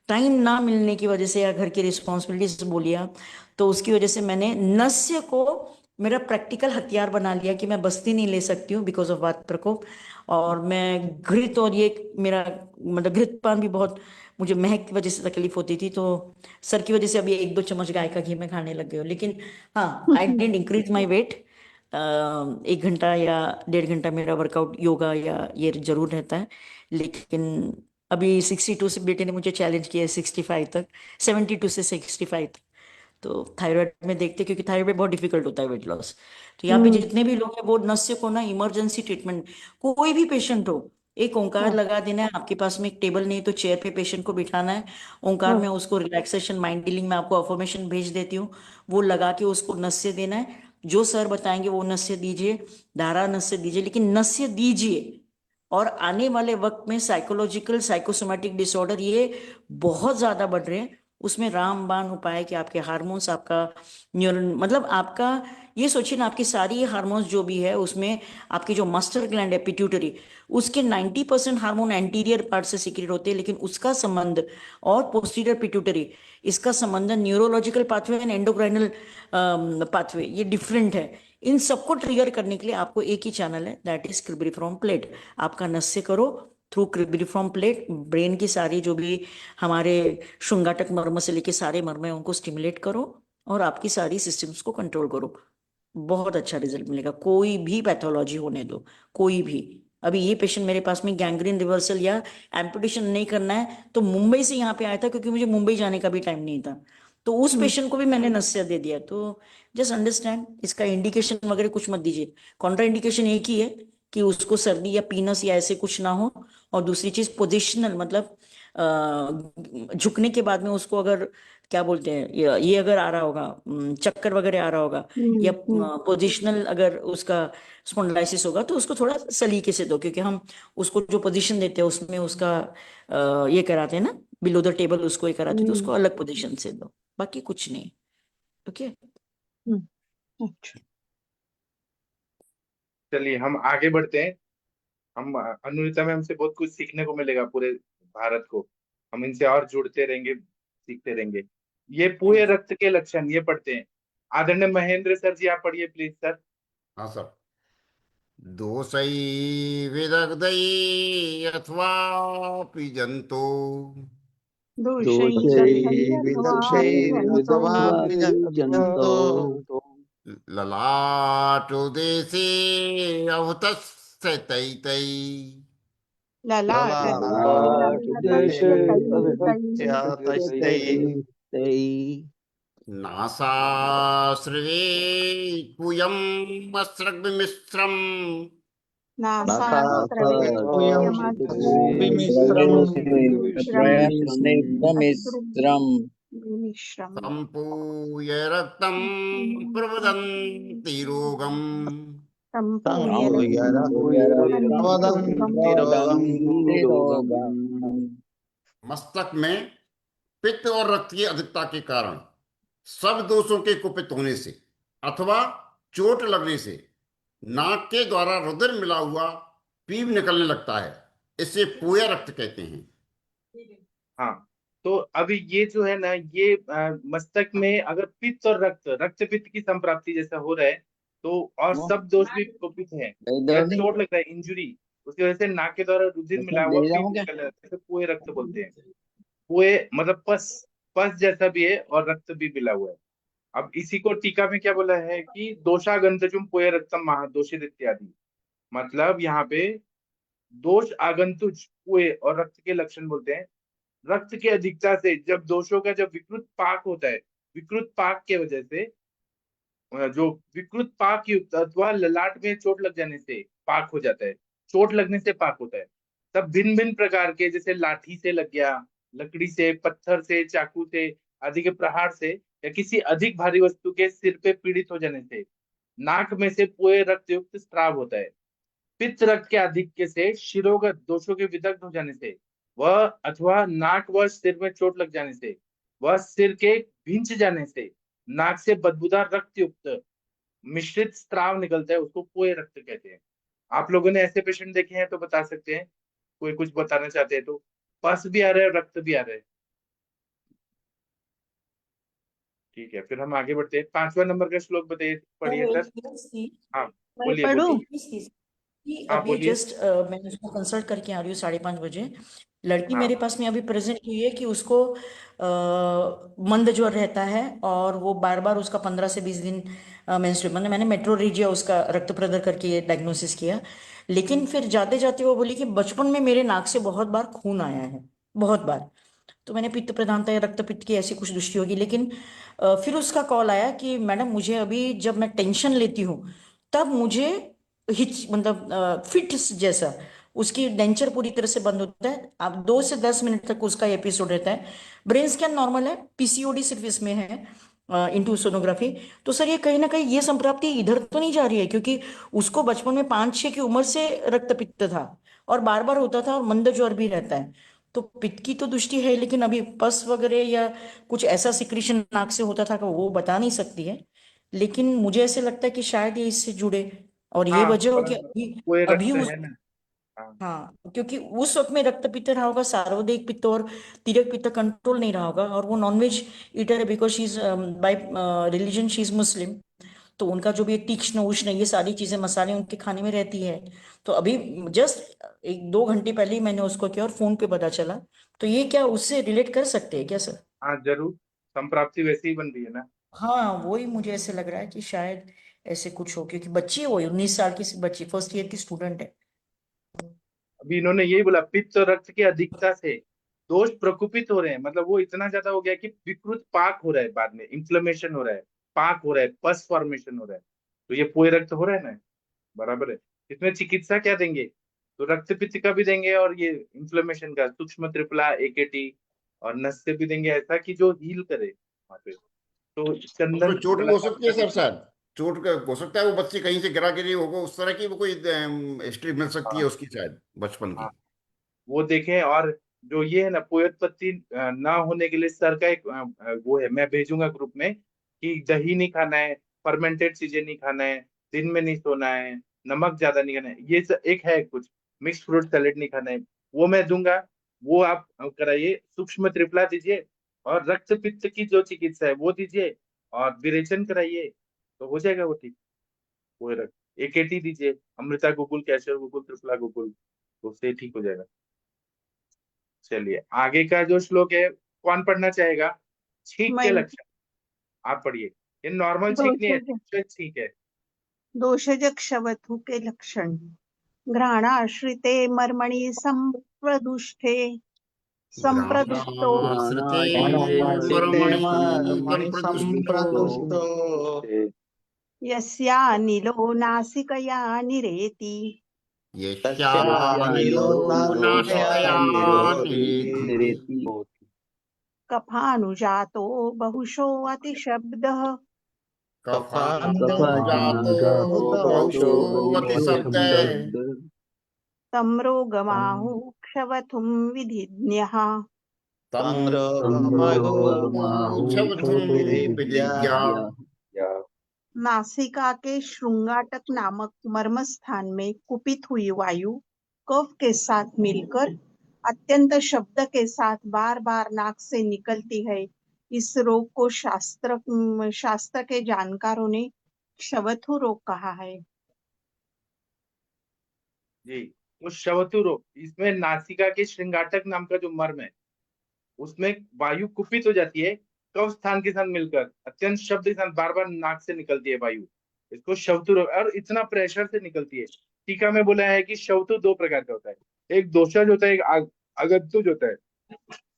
टाइम ना मिलने की वजह से, या घर की रिस्पॉन्सिबिलिटीज बोलिए आप, तो उसकी वजह से मैंने नस्य को मेरा प्रैक्टिकल हथियार बना लिया कि मैं बस्ती नहीं ले सकती हूँ बिकॉज ऑफ वात प्रकोप। और मैं घृत, और ये मेरा मतलब घृतपान भी बहुत मुझे महक की वजह से तकलीफ होती थी, तो सर की वजह से अभी 1-2 चम्मच गाय का घी मैं खाने लग गई हूँ। लेकिन हाँ, I didn't increase my weight. 1 घंटा या 1.5 घंटा मेरा वर्कआउट योगा या ये जरूर रहता है। लेकिन अभी 62 से बेटे ने मुझे चैलेंज किया है 65 तक, 72 से 65 तक। तो थायराइड में देखते, क्योंकि थायराइड में बहुत डिफिकल्ट होता है वेट लॉस। तो यहाँ पे जितने भी लोग हैं वो नस्य को ना इमरजेंसी ट्रीटमेंट, कोई भी पेशेंट हो, एक ओंकार लगा देना है। आपके पास में एक टेबल नहीं तो चेयर पे पेशेंट को बिठाना है, ओंकार में उसको रिलैक्सेशन माइंड डीलिंग में आपको अफर्मेशन भेज देती हूँ, वो लगा के उसको नस्य देना है। जो सर बताएंगे वो नस्य दीजिए, धारा नस्य दीजिए, लेकिन नस्य दीजिए। और आने वाले वक्त में साइकोलॉजिकल साइकोसोमेटिक डिसऑर्डर ये बहुत ज्यादा बढ़ रहे हैं, उसमें रामबाण उपाय है कि आपके हार्मोन्स, आपका न्यूरल, मतलब आपका ये सोचिए ना, आपकी सारी हार्मोन्स जो भी है उसमें आपकी जो मास्टर ग्लैंड है पिट्यूटरी, उसके 90% हार्मोन एंटीरियर पार्ट से सीक्रेट होते हैं, लेकिन उसका संबंध और पोस्टीरियर पिट्यूटरी, इसका संबंध neurological pathway and endocrinal pathway, ये डिफरेंट है। इन सबको ट्रिगर करने के लिए आपको एक ही चैनल है, दैट इज क्रिब्रिफ्रॉम प्लेट। आपका नस्य करो थ्रू क्रिब्रिफ्रॉम प्लेट, ब्रेन की सारी जो भी हमारे शुंगाटक मर्म से लेके सारे मर्म है उनको स्टिमुलेट करो और आपकी सारी सिस्टम्स को कंट्रोल करो। बहुत अच्छा रिजल्ट मिलेगा। कोई भी पैथोलॉजी होने दो, कोई भी। अभी ये पेशेंट मेरे पास में गैंग्रीन रिवर्सल या एम्पुटेशन नहीं करना है तो मुंबई से यहाँ पे आया था, क्योंकि मुझे मुंबई जाने का भी टाइम नहीं था, तो उस पेशेंट को भी मैंने नस्य दे दिया। तो जस्ट अंडरस्टैंड, इसका इंडिकेशन वगैरह कुछ मत दीजिए। कॉन्ट्रा इंडिकेशन एक ही है कि उसको सर्दी या पीनस या ऐसे कुछ ना हो, और दूसरी चीज पोजिशनल, मतलब झुकने के बाद में उसको अगर क्या बोलते हैं, ये अगर आ रहा होगा, चक्कर वगैरह आ रहा होगा, या पोजिशनल अगर उसका स्पॉन्डिलाइसिस होगा, तो उसको थोड़ा सलीके से दो, क्योंकि हम उसको जो पोजीशन देते हैं उसमें उसका ये कराते हैं ना, बिलो द टेबल उसको ये कराते हैं, तो उसको अलग पोजीशन से दो, बाकी कुछ नहीं। ओके। अच्छा, चलिए हम आगे बढ़ते हैं। हम अनुरिता मैम से बहुत कुछ सीखने को मिलेगा पूरे भारत को। हम इनसे और जुड़ते रहेंगे, सीखते रहेंगे। ये पूरे रक्त के लक्षण ये पढ़ते हैं। आदरणीय महेंद्र सर जी, आप पढ़िए प्लीज सर। हाँ सर। दोषै विदग्धै अथवा पिजंतो ललाटो देशे अवतस्य तैतै नासाश्रवे कुयम् अस्रग्मिश्रम् सम्पूय रक्तं प्रवदन्ति रोगम् मस्तक में पित्त और रक्त की अधिकता के कारण सब दोषों के कुपित होने से अथवा चोट लगने से नाक के द्वारा रुधिर मिला हुआ पीप निकलने लगता है। इसे पूया रक्त कहते हैं। हाँ, तो अभी ये जो है ना, ये मस्तक में अगर पित्त और रक्त पित्त की संप्राप्ति जैसा हो रहा है, तो और सब दोष भी कुपित है, अगर चोट लग रहा है, इंजुरी, उसकी वजह से नाक के द्वारा रुधिर मिला हुआ पीप निकल रहा है, इसे पूय रक्त बोलते हैं। पूय मतलब पस, पस जैसा भी है और रक्त भी मिला हुआ है। अब इसी को टीका में क्या बोला है कि दोषागंतजुम पूय रक्तम महादोषित इत्यादि, मतलब यहाँ पे दोष आगंतुज पूय और रक्त के लक्षण बोलते हैं। रक्त की अधिकता से जब दोषों का जब विकृत पाक होता है, विकृत पाक के वजह से जो विकृत पाक युक्त अथवा ललाट में चोट लग जाने से पाक हो जाता है, चोट लगने से पाक होता है। तब भिन्न भिन्न प्रकार के, जैसे लाठी से लग गया, लकड़ी से, पत्थर से, चाकू से आदि के प्रहार से, या किसी अधिक भारी वस्तु के सिर पे पीड़ित हो जाने से नाक में से पूरे रक्त युक्त स्राव होता है। पित्त रक्त के आधिक्य से शिरोगत दोषों के विदग्ध हो जाने से वह, अथवा नाक व सिर में चोट लग जाने से वह, सिर के भिंच जाने से नाक से बदबूदार रक्त युक्त मिश्रित स्राव निकलता है, उसको पोए रक्त कहते हैं। आप लोगों ने ऐसे पेशेंट देखे हैं तो बता सकते हैं, कोई कुछ बताना चाहते हैं तो। पस भी आ रहा है, रक्त भी आ रहा है। ठीक है, फिर हम आगे बढ़ते हैं। 5वां नंबर का श्लोक बताइए, पढ़िए सर। हाँ, बोलिए बोलिए। हाँ अभी बोलिए। जस्ट मैंने उसको कंसल्ट करके आ रही हूँ 5:30 बजे। लड़की हाँ मेरे पास में अभी प्रेजेंट हुई है कि उसको मंद ज्वर रहता है, और वो बार बार उसका 15 से 20 दिन मेंस्ट्रुएशन, मैंने मेट्रोरेजिया उसका रक्त प्रदर करके डायग्नोसिस किया। लेकिन फिर जाते जाते वो बोली कि बचपन में मेरे नाक से बहुत बार खून आया है, बहुत बार। तो मैंने पित्त प्रधानता या रक्त पित्त की ऐसी कुछ दृष्टि होगी। लेकिन फिर उसका कॉल आया कि मैडम मुझे अभी जब मैं टेंशन लेती हूँ तब मुझे हिच मतलब फिट्स जैसा, उसकी डेंचर पूरी तरह से बंद होता है। आप 2 से 10 मिनट तक उसका एपिसोड रहता है। ब्रेन स्कैन नॉर्मल है, पीसीओडी सिर्फ इसमें है इनटू सोनोग्राफी। तो सर ये कहीं ना कहीं ये संप्राप्ति इधर तो नहीं जा रही है, क्योंकि उसको बचपन में 5-6 की उम्र से रक्त पित्त था और बार बार होता था, और मंद ज्वर भी रहता है। तो पित्त की तो दृष्टि है, लेकिन अभी पस वगैरह या कुछ ऐसा सिक्रीशन नाक से होता था कि वो बता नहीं सकती है। लेकिन मुझे ऐसे लगता है कि शायद ये इससे जुड़े, और ये हाँ वजह हो कि बराबर, अभी कोई अभी रक्त उस, है ना। हाँ हाँ क्योंकि उस वक्त में रक्त पित्त रहा होगा, सार्वदेहिक पित्त और तिर्यक पित्त कंट्रोल नहीं रहा होगा, और वो नॉनवेज ईटर है, because she is by religion she is Muslim. तो उनका जो भी तीक्ष्ण उष्ण ये सारी चीजें मसाले उनके खाने में रहती है। तो अभी जस्ट 1-2 घंटे पहले ही मैंने उसको किया और फोन पे पता चला। तो ये क्या उससे रिलेट कर सकते हैं क्या सर? हाँ जरूर, संप्राप्ति वैसे ही बन रही है ना। हाँ वही मुझे ऐसे लग रहा है कि शायद ऐसे कुछ हो, क्योंकि बच्ची है, वो 19 साल की बच्ची, फर्स्ट ईयर की स्टूडेंट है। अभी इन्होंने यही बोला, पित्त और रक्त की अधिकता से दोष प्रकुपित हो रहे हैं, मतलब वो इतना ज्यादा हो गया कि विकृत पाक हो रहा है, बाद में इन्फ्लेमेशन हो रहा है, पाक हो रहा है, पस फॉर्मेशन हो रहा है। तो ये पोए रक्त हो रहा है ना, बराबर है। इसमें चिकित्सा क्या देंगे? तो रक्त पित्त का भी देंगे और ये इन्फ्लेमेशन का सूक्ष्म त्रिफला एकेटी और नस से भी देंगे, ऐसा कि जो हील करे वहां पे। तो उसमें चंदन चोट भी हो मुलाकात सकती है करने सर, से। शायद हो सकता है वो बच्ची कहीं से गिरा गिरी होगा, उस तरह की वो कोई हिस्ट्री मिल सकती है हाँ उसकी, शायद बचपन हाँ, की। वो देखें। और जो ये है ना, पोयोत्पत्ति ना होने के लिए सर का एक वो है, मैं भेजूंगा ग्रुप में, कि दही नहीं खाना है, फर्मेंटेड चीजें नहीं खाना है, दिन में नहीं सोना है, नमक ज्यादा नहीं खाना है, एक है कुछ, मिक्स फ्रूट सैलेड नहीं खाना है, वो मैं दूंगा। वो आप कराइए, सूक्ष्म त्रिफला दीजिए, और रक्त पित्त की जो चिकित्सा है वो दीजिए, और विरेचन कराइए, तो हो जाएगा वो ठीक। वो रक्त एकेटी दीजिए, अमृता गुगुल, कैशर गुगुल, त्रिफला गुगुल, तो उससे ठीक हो जाएगा। चलिए आगे का जो श्लोक है, कौन पढ़ना चाहेगा? छींक के मैं लक्षण, आप पढ़िए। ये नॉर्मल छींक नहीं है, दोषज तीव्र छींक है। दोषज क्षवथु के लक्षण। घ्राणाश्रिते मर्मणि संप्रदुष्टे संप्रदुष्टो घ्राणाश्रिते घ्राणाश्रिते मर्मणि मर्मणि संप्रदुष्टो सम्प्रदुष्टो यस्यानिलो नासिकया निरेति तस्यानिलो यस्यानिलो नासिकया नासिकया निरेति निरेति। कफानुजातो बहुशो अतिशब्दः कफानुजातो बहुशो बहुशो अतिशब्दः। तं रोगमाहुः क्षवथुं विधिज्ञः। तं तम्रमहो क्षवथुं विधिज्ञा विधिज्ञा। नासिका के श्रृंगाटक नामक मर्म स्थान में कुपित हुई वायु कफ के साथ मिलकर अत्यंत शब्द के साथ बार बार नाक से निकलती है। इस रोग को शास्त्र के जानकारों ने क्षवथु रोग कहा है। जी, वो शवतु रोग, इसमें नासिका के श्रृंगाटक नाम का जो मर्म है, उसमें वायु कुपित हो जाती है, कफ स्थान के साथ मिलकर अत्यंत शब्द के साथ बार बार नाक से निकलती है वायु, इसको शवतु रोग, और इतना प्रेशर से निकलती है। टीका में बोला है कि शवतु दो प्रकार का होता है, एक दोषज होता है, एक आगंतुज होता है।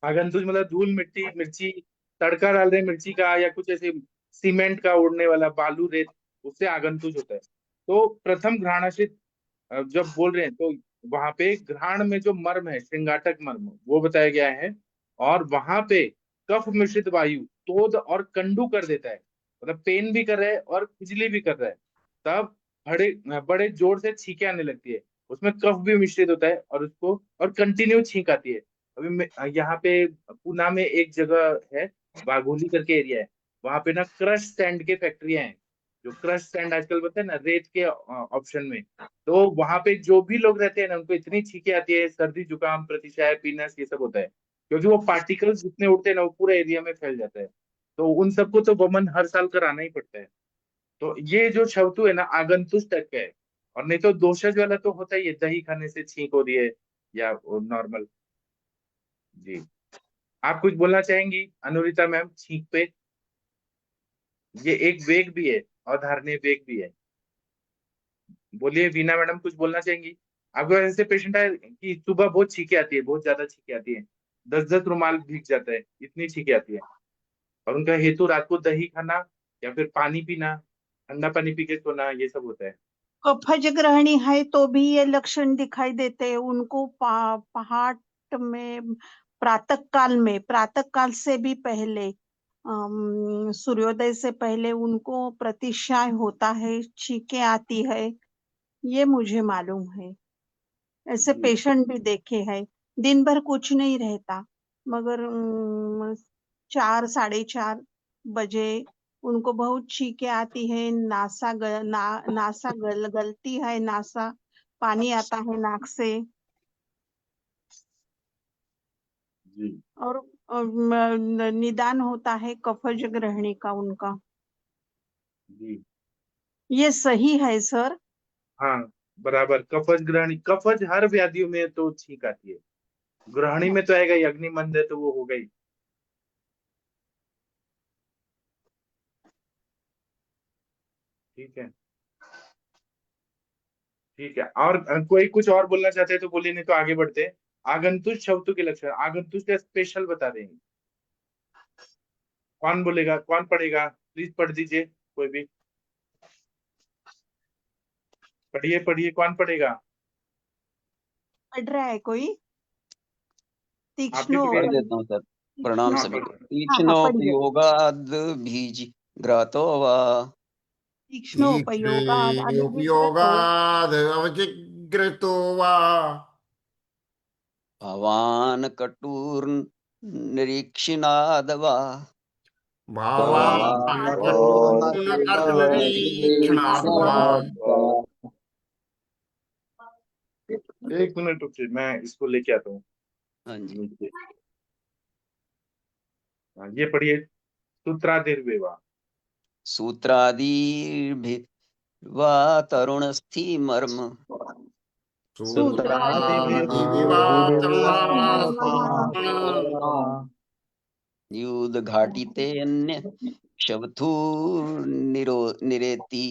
आगंतुज मतलब धूल मिट्टी मिर्ची, तड़का डाल रहे हैं मिर्ची का, या कुछ ऐसे सीमेंट का उड़ने वाला बालू रेत, उससे आगंतुज होता है। तो प्रथम घ्राणाशित जब बोल रहे हैं, तो वहां पे घ्राण में जो मर्म है, श्रृंगाटक मर्म, वो बताया गया है। और वहां पे कफ मिश्रित वायु तोद और कंडू कर देता है, मतलब पेन भी कर रहा है और खुजली भी कर रहा है, तब बड़े बड़े जोर से छींकें आने लगती है, उसमें कफ भी मिश्रित होता है, और उसको और कंटिन्यू छींक आती है। अभी यहाँ पे पूना में एक जगह है, बाघोली करके एरिया है, वहां पे ना क्रश सैंड के फैक्ट्रियां हैं, जो क्रश सैंड आजकल बनता है ना रेत के ऑप्शन में। तो वहां पे जो भी लोग रहते हैं ना, उनको इतनी छींकें आती है, सर्दी जुकाम प्रतिशाय पीनस ये सब होता है, क्योंकि वो पार्टिकल्स जितने उड़ते हैं ना, वो पूरे एरिया में फैल जाता है। तो उन सबको तो वमन हर साल कराना ही पड़ता है। तो ये जो शवतु है ना, आगंतुक टाइप का है, और नहीं तो दोषज वाला तो होता ही है, दही खाने से छींक हो रही है या नॉर्मल। जी, आप कुछ बोलना चाहेंगी अनुरिता मैम छींक पे? ये एक वेग भी है, अधारणीय वेग भी है। बोलिए वीना मैडम, कुछ बोलना चाहेंगी? आपको ऐसे पेशेंट है कि सुबह बहुत छींके आती है, बहुत ज्यादा छींके आती है, 10-10 रुमाल भीग जाता है, इतनी छींके आती है, और उनका हेतु रात को दही खाना या फिर पानी पीना, ठंडा पानी पी के सोना, ये सब होता है। कफज ग्रहणी है तो भी ये लक्षण दिखाई देते हैं उनको। पहाट में प्रातः काल से भी पहले, सूर्योदय से पहले उनको प्रतिशाय होता है, छींके आती है, ये मुझे मालूम है। ऐसे जी पेशेंट भी देखे हैं, दिन भर कुछ नहीं रहता, मगर 4-4:30 बजे उनको बहुत छींके आती है, नासा गलती है, नासा पानी आता है नाक से, जी और निदान होता है कफज ग्रहणी का उनका। जी ये सही है सर? हाँ, बराबर। कफज ग्रहणी, कफज हर व्याधियों में तो छींक आती है, ग्रहणी में तो आएगा ही, अग्निमंद है तो वो हो गई। ठीक है, ठीक है। और कोई कुछ और बोलना चाहते हैं तो बोलिए, नहीं तो आगे बढ़ते हैं। आगंतुक शब्द के लक्षण, आगंतुक का स्पेशल बता देंगे। कौन बोलेगा, कौन पढ़ेगा? प्लीज पढ़ दीजिए, कोई भी पढ़िए, पढ़िए, कौन पढ़ेगा? पढ़ रहा है कोई? आपके तीक्ष्ण पढ़ पेशेंट। देता हूँ सर। प्रणाम हाँ सभी को। पढ़ो। पढ़िए। तीक्ष्णोपयोगाद् बीज घ्रातो वा तीक्ष्णोपयोगाद अभिजिग्रतो उपयोगाद अवजिग्रतो वा भवान् कटुर्निरीक्षिणाद् वा भावान् कटून अनिरीक्षणात् वा। एक मिनट रुकिए, मैं इसको लेके आता हूँ हाँ जी। नीचे। हाँ, ये पढ़िए, सूत्रादिर्वेवा। सूत्रादिर्भिर्वा तरुणस्थि मर्म युद्घाटितेऽन्य शवथुर्निरो निरेति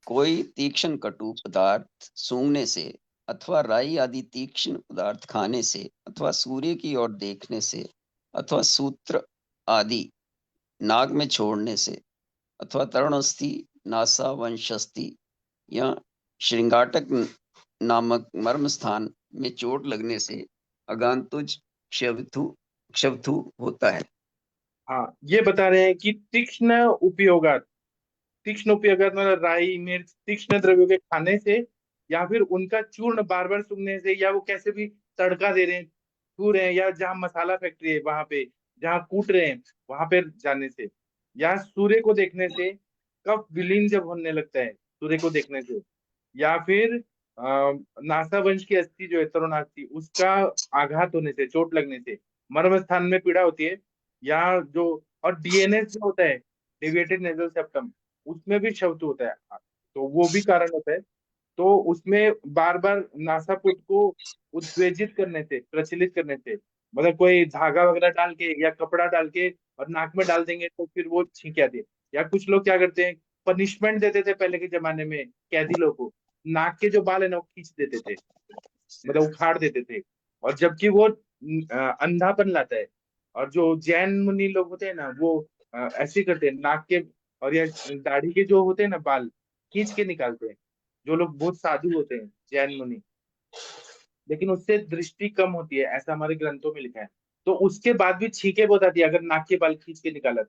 कोई तीक्ष्ण कटु पदार्थ सूंघने से अथवा राई आदि तीक्ष्ण पदार्थ खाने से अथवा सूर्य की ओर देखने से अथवा सूत्र आदि नाक में छोड़ने से अथवा तरुणस्थि नासा वंशस्थि या श्रृंगाटक नामक मर्म स्थान में चोट लगने से अगांतुज क्षवथु होता है। हाँ, ये बता रहे हैं कि तीक्ष्ण उपयोगात, तीक्ष्ण उपयोगात मतलब राई मिर्च तीक्ष्ण द्रव्यों के खाने से, या फिर उनका चूर्ण बार बार सूंघने से, या वो कैसे भी तड़का दे रहे हैं, छू रहे हैं, या जहाँ मसाला फैक्ट्री है वहां पे जहाँ कूट रहे हैं वहां पे जाने से, या सूर्य को देखने से, कफ विलीन जब होने लगता है सूर्य को देखने से, या फिर नासा वंश की अस्थि जो है तरुणास्थि, उसका आघात होने से, चोट लगने से, मर्म स्थान में पीड़ा होती है, या जो, और डीएनएस जो होता है डेविएटेड नेजल सेप्टम, उसमें भी शब्द होता है, तो वो भी कारण होता है। तो उसमें बार बार नासापुट को उत्तेजित करने से, प्रचलित करने से, मतलब कोई धागा वगैरह डाल के या कपड़ा डाल के और नाक में डाल देंगे तो फिर वो छींके आती है। या कुछ लोग क्या करते हैं, पनिशमेंट देते थे पहले के जमाने में कैदी लोग को, नाक के जो बाल है ना वो खींच देते थे, मतलब उखाड़ देते थे, और जबकि वो अंधापन लाता है। और जो जैन मुनि लोग होते हैं ना वो ऐसे करते हैं, नाक के और या दाढ़ी के जो होते हैं ना बाल खींच के निकालते हैं, जो लोग बहुत साधु होते हैं जैन मुनि, लेकिन उससे दृष्टि कम होती है, ऐसा हमारे ग्रंथों में लिखा है। तो उसके बाद भी छींके बहुत आती है अगर नाक के बाल खींच के निकाला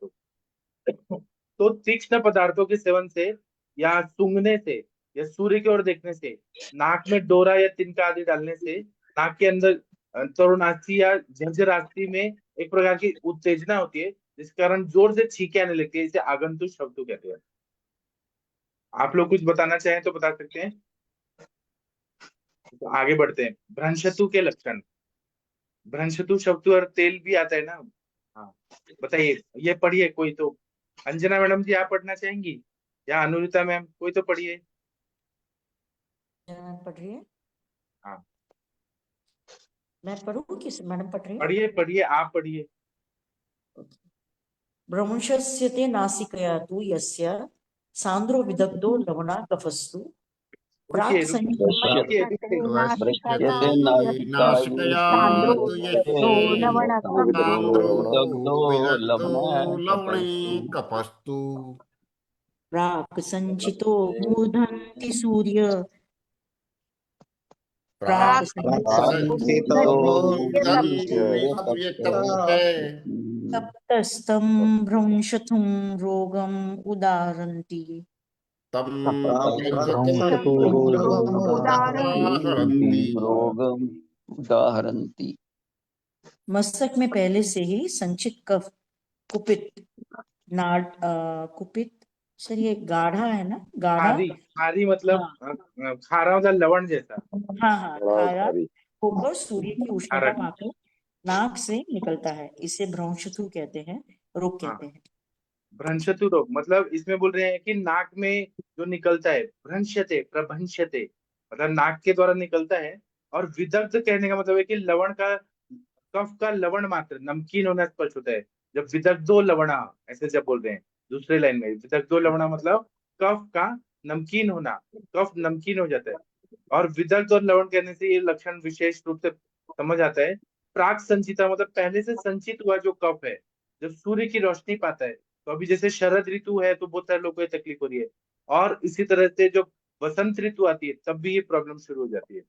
तो तीक्ष्ण पदार्थों के सेवन से या सूंघने से या सूर्य की ओर देखने से, नाक में डोरा या तिनका आदि डालने से, नाक के अंदर तरुणास्थि या झंझरास्थि में एक प्रकार की उत्तेजना होती है, जिस कारण जोर से छींके आने लगती है, इसे आगंतुक शब्द कहते हैं। आप लोग कुछ बताना चाहें तो बता सकते हैं, तो आगे बढ़ते हैं। भ्रंशतु के लक्षण, भ्रंशतु शब्द और तेल भी आता है ना, हाँ बताइए, ये पढ़िए कोई तो। अंजना मैडम जी आप पढ़ना चाहेंगी या अनुरिता मैम, कोई तो पढ़िए। पढ़ रही है, हाँ मैं पढ़ूँ कि मैडम पढ़ रही है? पढ़िए पढ़िए, आप पढ़िए। भ्रंशस्य ते नासिकया तु यस्य सांद्रो विदग्धो लवणा कफस्तु रुकिए प्राक् रुकिए संचित रुकिए। भ्रश्यते नासिकया नासिकायुः तु यस्य तान्द्रो विदग्धो लवणे कफस्तु प्राक् संचितो मूर्धन्ति सूर्य प्राक् संचितो मूर्धन्ति सूर्यतप्ते तप्तस्तं भ्रंशथुं रोगम् उदाहरन्ति तं भ्रंशतो उदाहरन्ति। रोगम उदाहरन्ति। मस्तक में पहले से ही संचित कफ कुपित कुपित सर ये गाढ़ा है ना, गाढ़ा। खारी खारी मतलब हाँ खारा मतलब लवण जैसा। हाँ खारा होकर सूर्य की उष्णता खारा। पाकर नाक से निकलता है, इसे भ्रंशथु कहते हैं, रोग हाँ कहते हैं। भ्रंशतु रोग मतलब इसमें बोल रहे हैं कि नाक में जो निकलता है, भ्रंशते प्रभंशते मतलब नाक के द्वारा निकलता है। और विदग्ध कहने का मतलब है कि लवण का, कफ का लवण मात्र नमकीन होना स्पष्ट होता है। जब विदग्धो लवणा ऐसे जब बोल रहे हैं दूसरे लाइन में, विदग्धो लवणा मतलब कफ का नमकीन होना, कफ नमकीन हो जाता है। और विदग्ध और लवण कहने से ये लक्षण विशेष रूप से समझ आता है। प्राक संचिता मतलब पहले से संचित हुआ जो कफ है, जब सूर्य की रोशनी पाता है। तो अभी जैसे शरद ऋतु है तो बहुत सारे लोगों को ये तकलीफ हो रही है, और इसी तरह से जो बसंत ऋतु आती है तब भी ये प्रॉब्लम शुरू हो जाती है।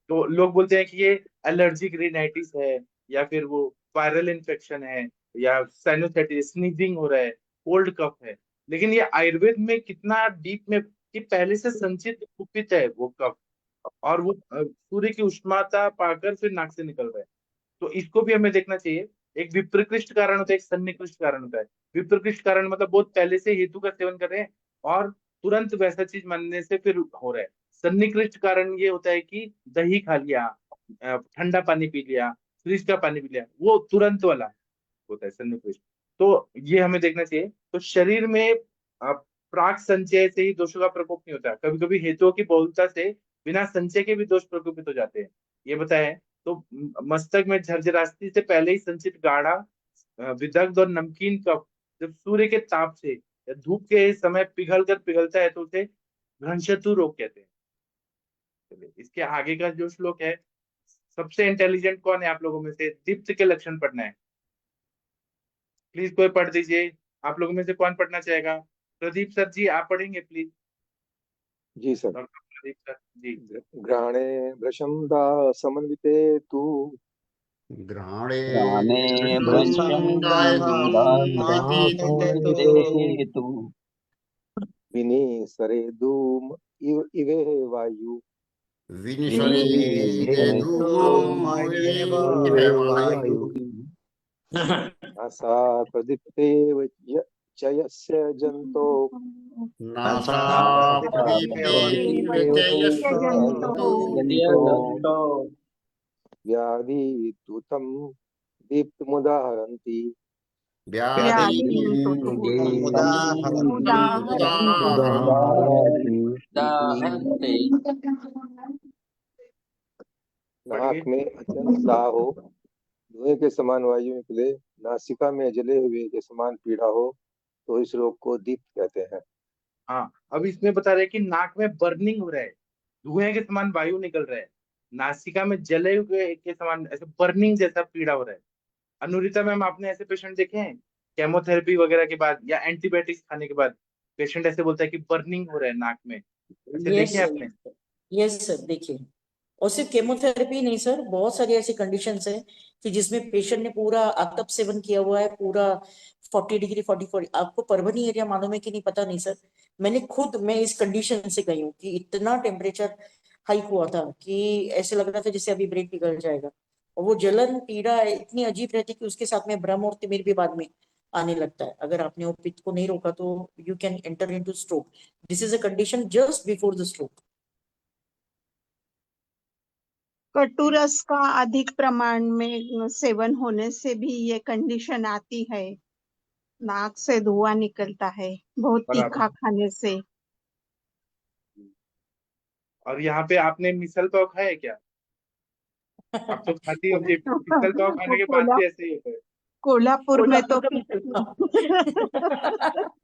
तो लोग बोलते हैं कि ये एलर्जिक रिनाइटिस है, या फिर वो वायरल इन्फेक्शन है, या साइनोसाइटिस स्नीजिंग हो रहा है, कोल्ड कफ है। लेकिन ये आयुर्वेद में कितना डीप में कि पहले से संचित कुपित है वो कफ, और वो सूर्य की उष्णता पाकर फिर नाक से निकल रहा है। तो इसको भी हमें देखना चाहिए। एक विप्रकृष्ट कारण होता है, एक सन्निकृष्ट कारण होता है। विप्रकृष्ट कारण मतलब बहुत पहले से हेतु का सेवन कर रहे हैं और तुरंत वैसा चीज मानने से फिर हो रहा है। सन्निकृष्ट कारण ये होता है कि दही खा लिया, ठंडा पानी पी लिया, फ्रिज का पानी पी लिया, वो तुरंत वाला होता है सन्निकृष्ट। तो ये हमें देखना चाहिए। तो शरीर में प्राक संचय से ही दोषों का प्रकोप नहीं होता, कभी कभी हेतुओं की बहुलता से बिना संचय के भी दोष प्रकोपित हो जाते हैं, ये बताया है। तो मस्तक में झरझरास्ती से पहले ही संचित गाढ़ा विदग्ध और नमकीन कफ जब सूर्य के ताप से या धूप के समय पिघलता है तो उसे भ्रंशतु रोग कहते हैं। चलिए, इसके आगे का जो श्लोक है, सबसे इंटेलिजेंट कौन है आप लोगों में से? दीप्त के लक्षण पढ़ना है, प्लीज कोई पढ़ दीजिए। आप लोगों में से कौन पढ़ना चाहेगा? प्रदीप सर जी आप पढ़ेंगे प्लीज। जी sir. Doctor Pradeep sir ji. ग्रहणे भ्रशंदा समन्विते तु ग्रहणे प्राणे भ्रशंदाय हेतु विनिसरे धूम इवे वायु विनिसरे धूमो इव वायु नासा प्रदीप्ते च यस्य जन्तो नासा प्रदीप्ते जन्तु व्याधि दूतं दीप्तमुदाहरन्ति नाक में अत्यंत दाह हो, धुएं के समान वायु निकले, नासिका में जले हुए के समान पीड़ा हो, तो इस रोग को दीप्त कहते हैं। हाँ अब इसमें बता रहे हैं कि नाक में बर्निंग हो रहा है, धुएं के समान वायु निकल रहा है, नासिका में जले हुए के समान ऐसे बर्निंग जैसा पीड़ा हो रहा है। अनुरिता मैम आपने ऐसे पेशेंट देखे हैं केमोथेरेपी वगैरह के बाद या एंटीबायोटिक्स खाने के बाद? पेशेंट ऐसे बोलता है कि बर्निंग हो रहा है नाक में, ऐसे देखे आपने? यस सर देखिए। और सिर्फ केमोथेरेपी नहीं सर, बहुत सारी ऐसी कंडीशंस है कि जिसमें पेशेंट ने पूरा आतप सेवन किया हुआ है, पूरा 40 डिग्री 44। आपको परभनी एरिया मालूम है कि नहीं पता नहीं सर, मैं इस कंडीशन से गई हूँ कि इतना टेम्परेचर हाइक हुआ था कि ऐसे लग रहा था जैसे अभी ब्रेन पिघल जाएगा। और वो जलन पीड़ा इतनी अजीब रहती कि उसके साथ में भ्रम और तिमिर भी बाद में आने लगता है। अगर आपने वो पित्त को नहीं रोका तो you can enter into stroke. This is a condition just before the stroke. कटुरस का अधिक प्रमाण में सेवन होने से भी ये कंडीशन आती है, नाक से धुआं निकलता है बहुत बराबर। तीखा खाने से। और यहाँ पे आपने मिसल पाव खाया है क्या? आप तो खाती होंगी, मिसल पाव खाने के बाद भी ऐसे ही होता है। कोल्हापुर में तो कोल्हापुर का मिसल पाव।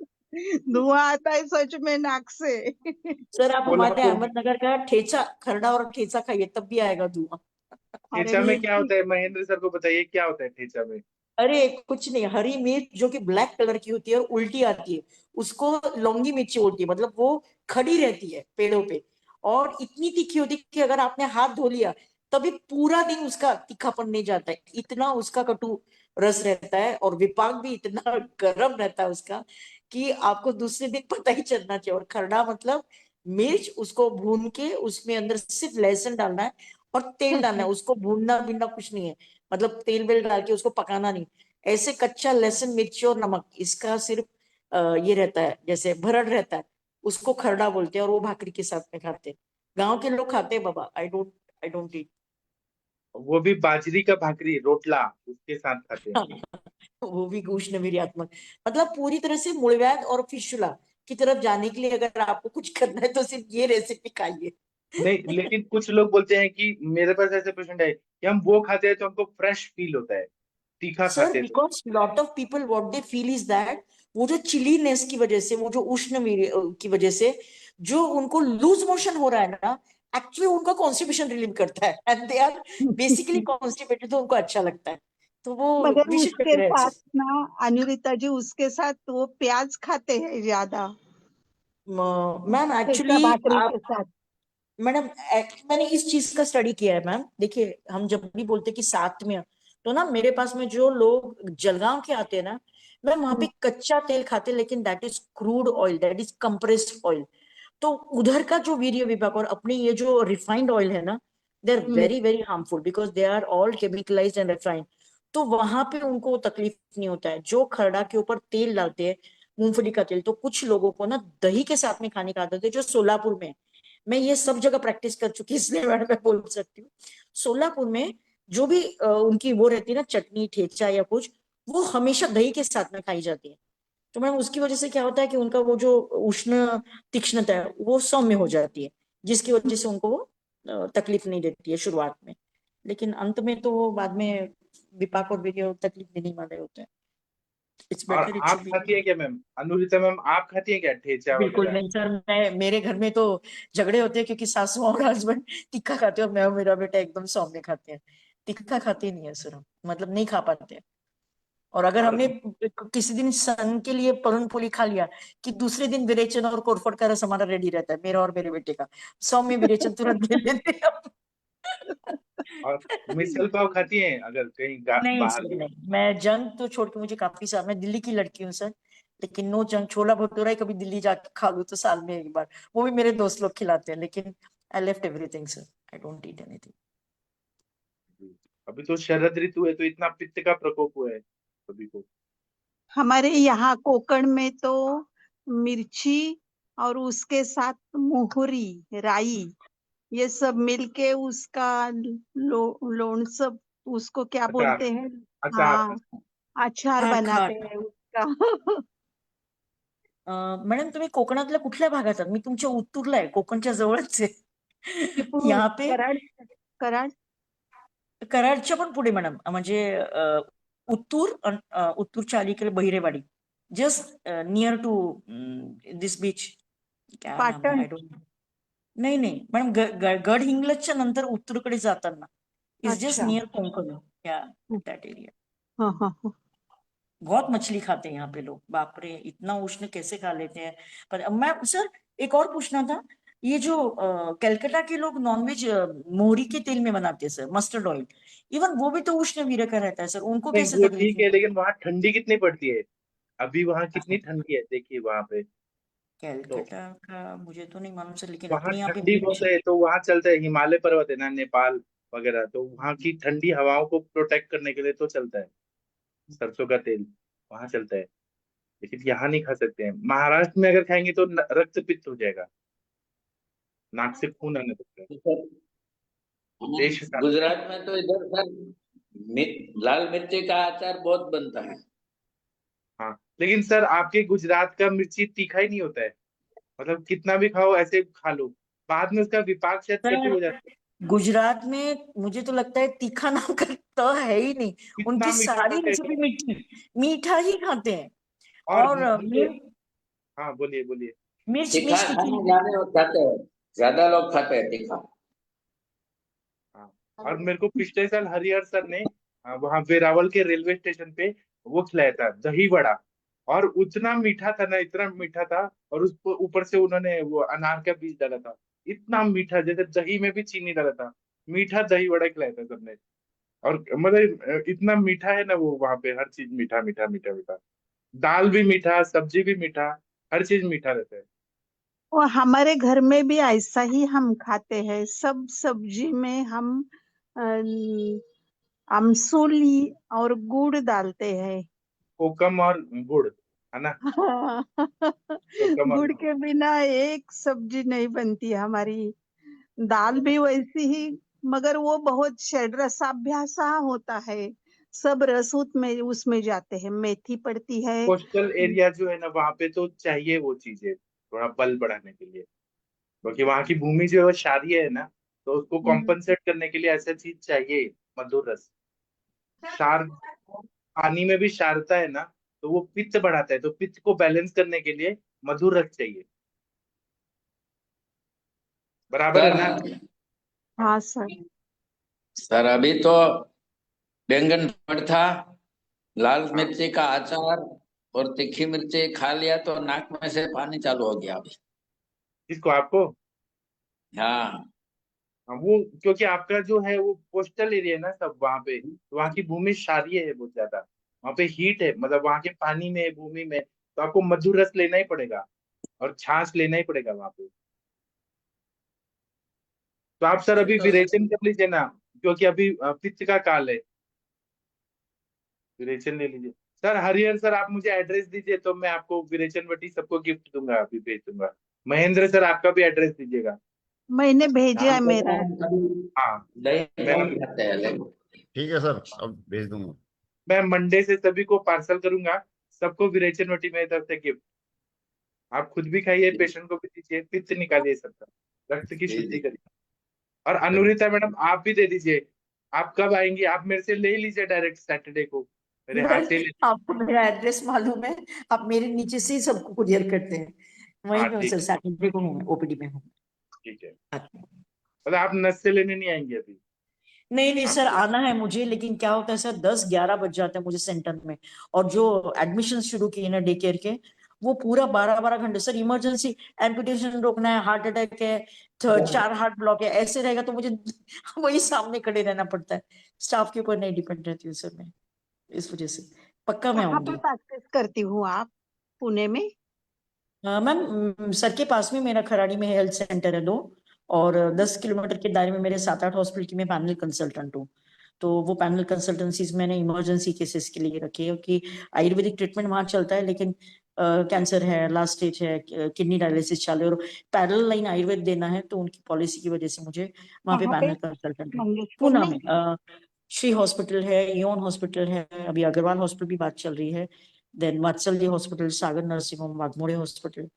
धुआं आता है सच में नाक से। सर आप हमारे कोल्हापुर अहमदनगर का ठेचा, खरड़ा और ठेचा खाइए तब भी आएगा धुआं। अरे ठेचा में क्या मिर्ची, होता है? महेंद्र सर को बताइए क्या होता है ठेचा में। अरे कुछ नहीं, हरी मिर्च जो कि ब्लैक कलर की होती है और उल्टी आती है, उसको लौंगी मिर्ची बोलती है। मतलब वो खड़ी रहती है पेड़ों पे और इतनी तीखी होती है कि अगर आपने हाथ धो लिया तभी पूरा दिन उसका तीखापन नहीं जाता है, इतना उसका कटु रस रहता है। और विपाक भी इतना गर्म रहता है उसका कि आपको दूसरे दिन पता ही चलना चाहिए। और खरड़ा मतलब मिर्च, उसको भून के उसमें अंदर सिर्फ लहसुन डालना है और तेल डालना है, उसको भूनना भीनना कुछ नहीं है। मतलब तेल वेल डाल के उसको पकाना नहीं, ऐसे कच्चा लहसुन मिर्ची और नमक, इसका सिर्फ ये रहता है, जैसे भरड़ रहता है, उसको खरड़ा बोलते हैं। और वो भाकरी के साथ में खाते हैं, गांव के लोग खाते हैं बाबा। I don't eat. वो भी बाजरी का भाकरी रोटला उसके साथ खाते हैं। वो भी उष्ण वीर्यात्मक। मतलब पूरी तरह से मुड़व्याध और फिशुला की तरफ जाने के लिए अगर आपको कुछ करना है तो सिर्फ ये रेसिपी खाइए। नहीं, लेकिन कुछ लोग बोलते हैं कि मेरे पास ऐसे पेशेंट है कि हम वो खाते हैं तो हमको फ्रेश फील होता है, तीखा सर खाते हैं तो। Because lot of people what they feel is that वो जो चिलीनेस की वजह से, वो जो उष्ण की वजह से जो उनको लूज मोशन हो रहा है ना, एक्चुअली उनका कॉन्स्टिपेशन रिलीव करता है and they are basically constipated, तो उनको अच्छा लगता है। तो वो मगर विशेषज्ञ उसके है साथ सर। ना अनुरिता जी, उसके साथ वो प्याज खाते हैं ज्यादा, मैम ठेचा एक्चुअली भाकरी आप, के साथ। मैडम मैंने इस चीज का स्टडी किया है मैम। देखिए हम जब भी बोलते कि साथ में, तो ना मेरे पास में जो लोग जलगांव के आते हैं ना, मैम वहां पे कच्चा तेल खाते हैं, लेकिन that is crude oil, that is compressed oil. तो उधर का जो वीर्य विभाग और अपने ये जो रिफाइंड ऑयल है ना, they are hmm, very very harmful because they are all chemicalized and refined. तो वहां पे उनको तकलीफ नहीं होता है। जो खरड़ा के ऊपर तेल डालते हैं, मूंगफली का तेल, तो कुछ लोगों को ना दही के साथ में खाने का आदत है, जो सोलापुर में है। मैं ये सब जगह प्रैक्टिस कर चुकी, इसलिए मैडम मैं बोल सकती हूँ। सोलापुर में जो भी उनकी वो रहती है ना, चटनी ठेचा या कुछ, वो हमेशा दही के साथ में खाई जाती है। तो मैम उसकी वजह से क्या होता है कि उनका वो जो उष्ण तीक्ष्णता है वो सौम्य हो जाती है, जिसकी वजह से उनको वो तकलीफ नहीं देती है शुरुआत में। लेकिन अंत में तो वो बाद में विपाक और वीर्य तकलीफ देने वाले होते हैं। इट्स और बेटर इट आप शुड बी। खाती है क्या मैम? अनुरिता मैम आप खाती है क्या ठेचा बिल्कुल वगैरह? नहीं सर, मैं, मेरे घर में तो झगड़े होते हैं क्योंकि सासू और हस्बैंड तीखा खाते हैं और मैं और मेरा बेटा एकदम सौम्य खाते हैं। तीखा खाते ही नहीं है सर हम, मतलब नहीं खा पाते हैं। और अगर और हमने किसी दिन सन के लिए परून पोली खा लिया कि दूसरे दिन विरेचन और कोरफड का रस हमारा रेडी रहता है, मेरा और मेरे बेटे का। सौम्य विरेचन तुरंत ले लेते हैं हम। और मिसल पाव खाती हैं अगर कहीं नहीं बाहर सर गए? नहीं, मैं जंक तो छोड़ के, मुझे काफी साल, मैं दिल्ली की लड़की हूँ सर, लेकिन नो जंक। छोला भटूरा ही कभी दिल्ली जाके खा लूँ तो साल में एक बार, वो भी मेरे दोस्त लोग खिलाते हैं, लेकिन I left everything sir, I don't eat anything. अभी तो शरद ऋतु है तो इतना पित्त का प्रकोप हुआ है सभी को। हमारे यहाँ कोकण में तो मिर्ची और उसके साथ मोहरी, राई, ये सब मिलके उसका लोणचं, उसको क्या अचार। बोलते हैं? अचार। हाँ, अचार खार बनाते खार। हैं उसका। मॅडम तुम्ही कोकणातल्या कुठल्या भागात आहात? मी तुमच्या उत्तूरला आहे, कोकणच्या जवळच आहे. चिपळूण, यहाँ पे कराड, कराड. कराडच्या पण पुढे मॅडम, म्हणजे उत्तूरच्या अलीकडे Bahirewadi, just near to this beach, क्या नाम है, पाटण. I don't. नहीं नहीं मैडम, गड हिंगलजच्या नंतर उत्तरेकडे जाताना इज जस्ट अच्छा. नियर कोंकण, या दैट एरिया। हाँ हाँ हाँ. बहुत मछली खाते हैं यहाँ पे लोग, बाप रे, इतना उष्ण कैसे खा लेते हैं। पर मैं सर एक और पूछना था, ये जो कलकत्ता के लोग नॉनवेज मोहरी के तेल में बनाते हैं सर, मस्टर्ड ऑयल, इवन वो भी तो उष्ण वीर्य का रहता है सर, उनको नहीं कैसे वो तकलीफ ठीक नहीं है, होती? लेकिन वहां ठंडी कितनी पड़ती है? अभी वहां कितनी ठंडी है देखिए वहां पे। तो कलकत्ता का मुझे तो नहीं मालूम सर, लेकिन वहां अपने यहाँ पे ठंडी बहुत मिर्च। है तो वहां चलता है, हिमालय पर्वत है ना, नेपाल वगैरह, तो वहां की ठंडी हवाओं को प्रोटेक्ट करने के लिए तो चलता है सरसों का तेल, वहां चलता है। लेकिन यहाँ नहीं खा सकते हैं। महाराष्ट्र में अगर खाएंगे तो रक्त पित्त हो जाएगा, नाक से खून आने लगता है। देश का। गुजरात में तो इधर सर लाल मिर्ची का अचार बहुत बनता है। हाँ, लेकिन सर आपके गुजरात का मिर्ची तीखा ही नहीं होता है, मतलब कितना भी खाओ ऐसे खा लो, बाद में उसका विपाक शायद कटु हो जाता है। गुजरात में मुझे तो लगता है तीखा ना करता है ही नहीं, कितना उनकी मीठा सारी खाते हैं रेसिपी सर। मीठा ही खाते हैं। और और मुझे, हाँ बोलिए बोलिए। मिर्च तीखा मिर्च की खाने चीज जाने और खाते हैं, ज्यादा लोग खाते हैं तीखा। हाँ, और मेरे को पिछले साल हरिहर सर ने वहां वेरावल के रेलवे स्टेशन पे वो खिलाया था दही वड़ा, और उतना मीठा था ना, इतना मीठा था, और उस ऊपर से उन्होंने वो अनार का बीज डाला था, इतना मीठा जैसे दही में भी चीनी डाला था, मीठा दही वड़ा खिलाया था सबने। और मतलब इतना मीठा है ना वो, वहां पे हर चीज मीठा मीठा मीठा मीठा, दाल भी मीठा, सब्जी भी मीठा, हर चीज मीठा रहता है। और हमारे घर में भी ऐसा ही हम खाते हैं, सब सब्जी में हम अमसूली और गुड़ डालते हैं। कोकम और गुड़, है ना, कोकम और गुड़ गुड़। के बिना एक सब्जी नहीं बनती हमारी। दाल भी वैसी ही, मगर वो बहुत षड्रसाभ्यासा होता है, सब रस उसमें जाते हैं, मेथी पड़ती है। कोस्टल एरिया जो है ना, वहां पे तो चाहिए वो चीजें थोड़ा बल बढ़ाने के लिए, क्योंकि वहां की भूमि जो है वो क्षारीय है ना, तो उसको कॉम्पनसेट करने के लिए ऐसा चीज चाहिए, मधुर रस। क्षार, पानी में भी क्षारता है ना, तो वो पित्त बढ़ाता है, तो पित्त को बैलेंस करने के लिए मधुर रस चाहिए, बराबर है सर ना। हाँ सर। सर अभी तो बैंगन भरता, लाल हाँ, मिर्ची का अचार और तीखी मिर्ची खा लिया तो नाक में से पानी चालू हो गया अभी। किसको, आपको? हाँ हाँ, वो क्योंकि आपका जो है वो कोस्टल एरिया है ना सब, वहां पे तो वहाँ की भूमि क्षारीय है बहुत ज्यादा, वहां पे हीट है, मतलब वहां के पानी में, भूमि में, तो आपको मधुर रस लेना ही पड़ेगा, और छाछ लेना ही पड़ेगा वहां पे। तो आप सर अभी तो विरेचन कर लीजिए ना, क्योंकि अभी पित्त का काल है, विरेचन ले लीजिए। सर हरिहर सर, आप मुझे एड्रेस दीजिए तो मैं आपको विरेचन वटी सबको गिफ्ट दूंगा, अभी भेज दूंगा। महेंद्र सर आपका भी एड्रेस दीजिएगा। मैंने भेजा शाम है को तो मेरा। हम कभी हाँ, दही मैं नहीं खाते हैं लेकिन ठीक है सर, अब भेज दूंगा। मैं मंडे से सभी को पार्सल करूंगा, सबको विरेचन वटी मेरी तरफ से गिफ्ट। आप खुद भी खाइए, पेशेंट को भी दीजिए, पित्त निकालिए सबका, रक्त की जी शुद्धि जी। करिए। और अनुरिता मैडम आप भी दे दीजिए। आप कब आएंगी? आप मेरे से ले ही लीजिए डायरेक्ट सैटरडे को, मेरे हाथ से ही ले। आपको मेरा एड्रेस मालूम है, आप मेरे नीचे से ही सबको कुरियर करते हैं। वहीं हाँ पे हूँ ठीक सर, है, सैटरडे को हूँ, ओपीडी में हूँ। ठीक है। मतलब आप नस से लेने नहीं आएंगे अभी? नहीं नहीं आप सर, आना है मुझे, लेकिन क्या होता है सर, 10-11 बज जाते हैं मुझे सेंटर में। और जो एडमिशन शुरू किए ना डे केयर के, वो पूरा 12-12 घंटे सर, इमरजेंसी एम्पुटेशन रोकना है, हार्ट अटैक है, 4 हार्ट ब्लॉक है, ऐसे रहेगा तो मुझे वही सामने खड़े रहना पड़ता है। स्टाफ के ऊपर नहीं डिपेंड रहती हूँ सर मैं, इस वजह से पक्का मैं कहाँ पर आऊंगी। प्रैक्टिस करती हूँ आप? पुणे में? मैम सर के पास में मेरा खराड़ी में हेल्थ सेंटर है 2, और 10 किलोमीटर के दायरे में मेरे 7-8 हॉस्पिटल की मैं पैनल कंसल्टेंट हूँ। तो वो पैनल कंसल्टेंसीज मैंने इमरजेंसी केसेस के लिए रखी है, क्योंकि आयुर्वेदिक ट्रीटमेंट वहाँ चलता है, लेकिन कैंसर है, लास्ट स्टेज है, किडनी डायलिसिस चालू है, और पैरेलल लाइन आयुर्वेद देना है, तो उनकी पॉलिसी की वजह से मुझे वहाँ पे कहाँ पे? पैनल कंसल्टेंट हूँ। मंगेशकर पूना में? में श्री हॉस्पिटल है, इयोन हॉस्पिटल है, अभी अग्रवाल हॉस्पिटल भी बात चल रही है, देन वात्सल्य हॉस्पिटल, सागर नर्सिंग होम, वाघमोड़े हॉस्पिटल,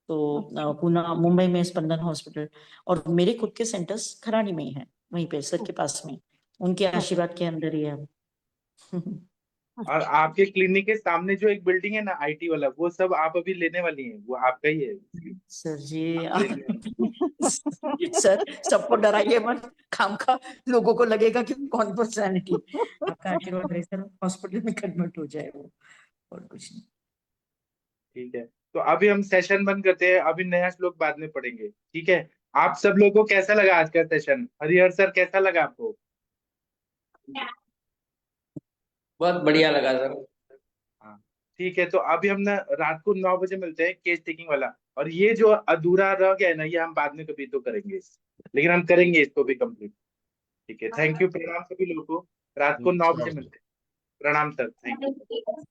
तो अच्छा। पुणे मुंबई में स्पंदन हॉस्पिटल, और मेरे खुद के सेंटर्स खराड़ी में ही है, वहीं पे सर के पास में, उनके आशीर्वाद के अंदर ही है हम। और अच्छा। आपके क्लिनिक के सामने जो एक बिल्डिंग है ना आईटी वाला, वो सब आप अभी लेने वाली हैं, वो आपका ही है? सर जी आप ले लिया। सर सबको डराइए मत, खाम खा लोगों को लगेगा कि कौन पर्सनैलिटी। आपका आशीर्वाद रहे सर, हॉस्पिटल में कन्वर्ट हो जाए वो, और कुछ नहीं। ठीक है, तो अभी हम सेशन बंद करते हैं, अभी नया श्लोक बाद में पढ़ेंगे, ठीक है? आप सब लोगों को कैसा लगा आज का सेशन? हरिहर सर कैसा लगा आपको? बहुत बढ़िया लगा सर। हाँ, ठीक है, तो अभी हम ना रात को 9 बजे मिलते हैं, केस टेकिंग वाला। और ये जो अधूरा रह गया है ना, ये हम बाद में कभी तो करेंगे, लेकिन हम करेंगे इसको भी कंप्लीट। ठीक है, थैंक यू, प्रणाम सभी लोगों को। रात को 9 बजे मिलते हैं। प्रणाम सर, थैंक यू।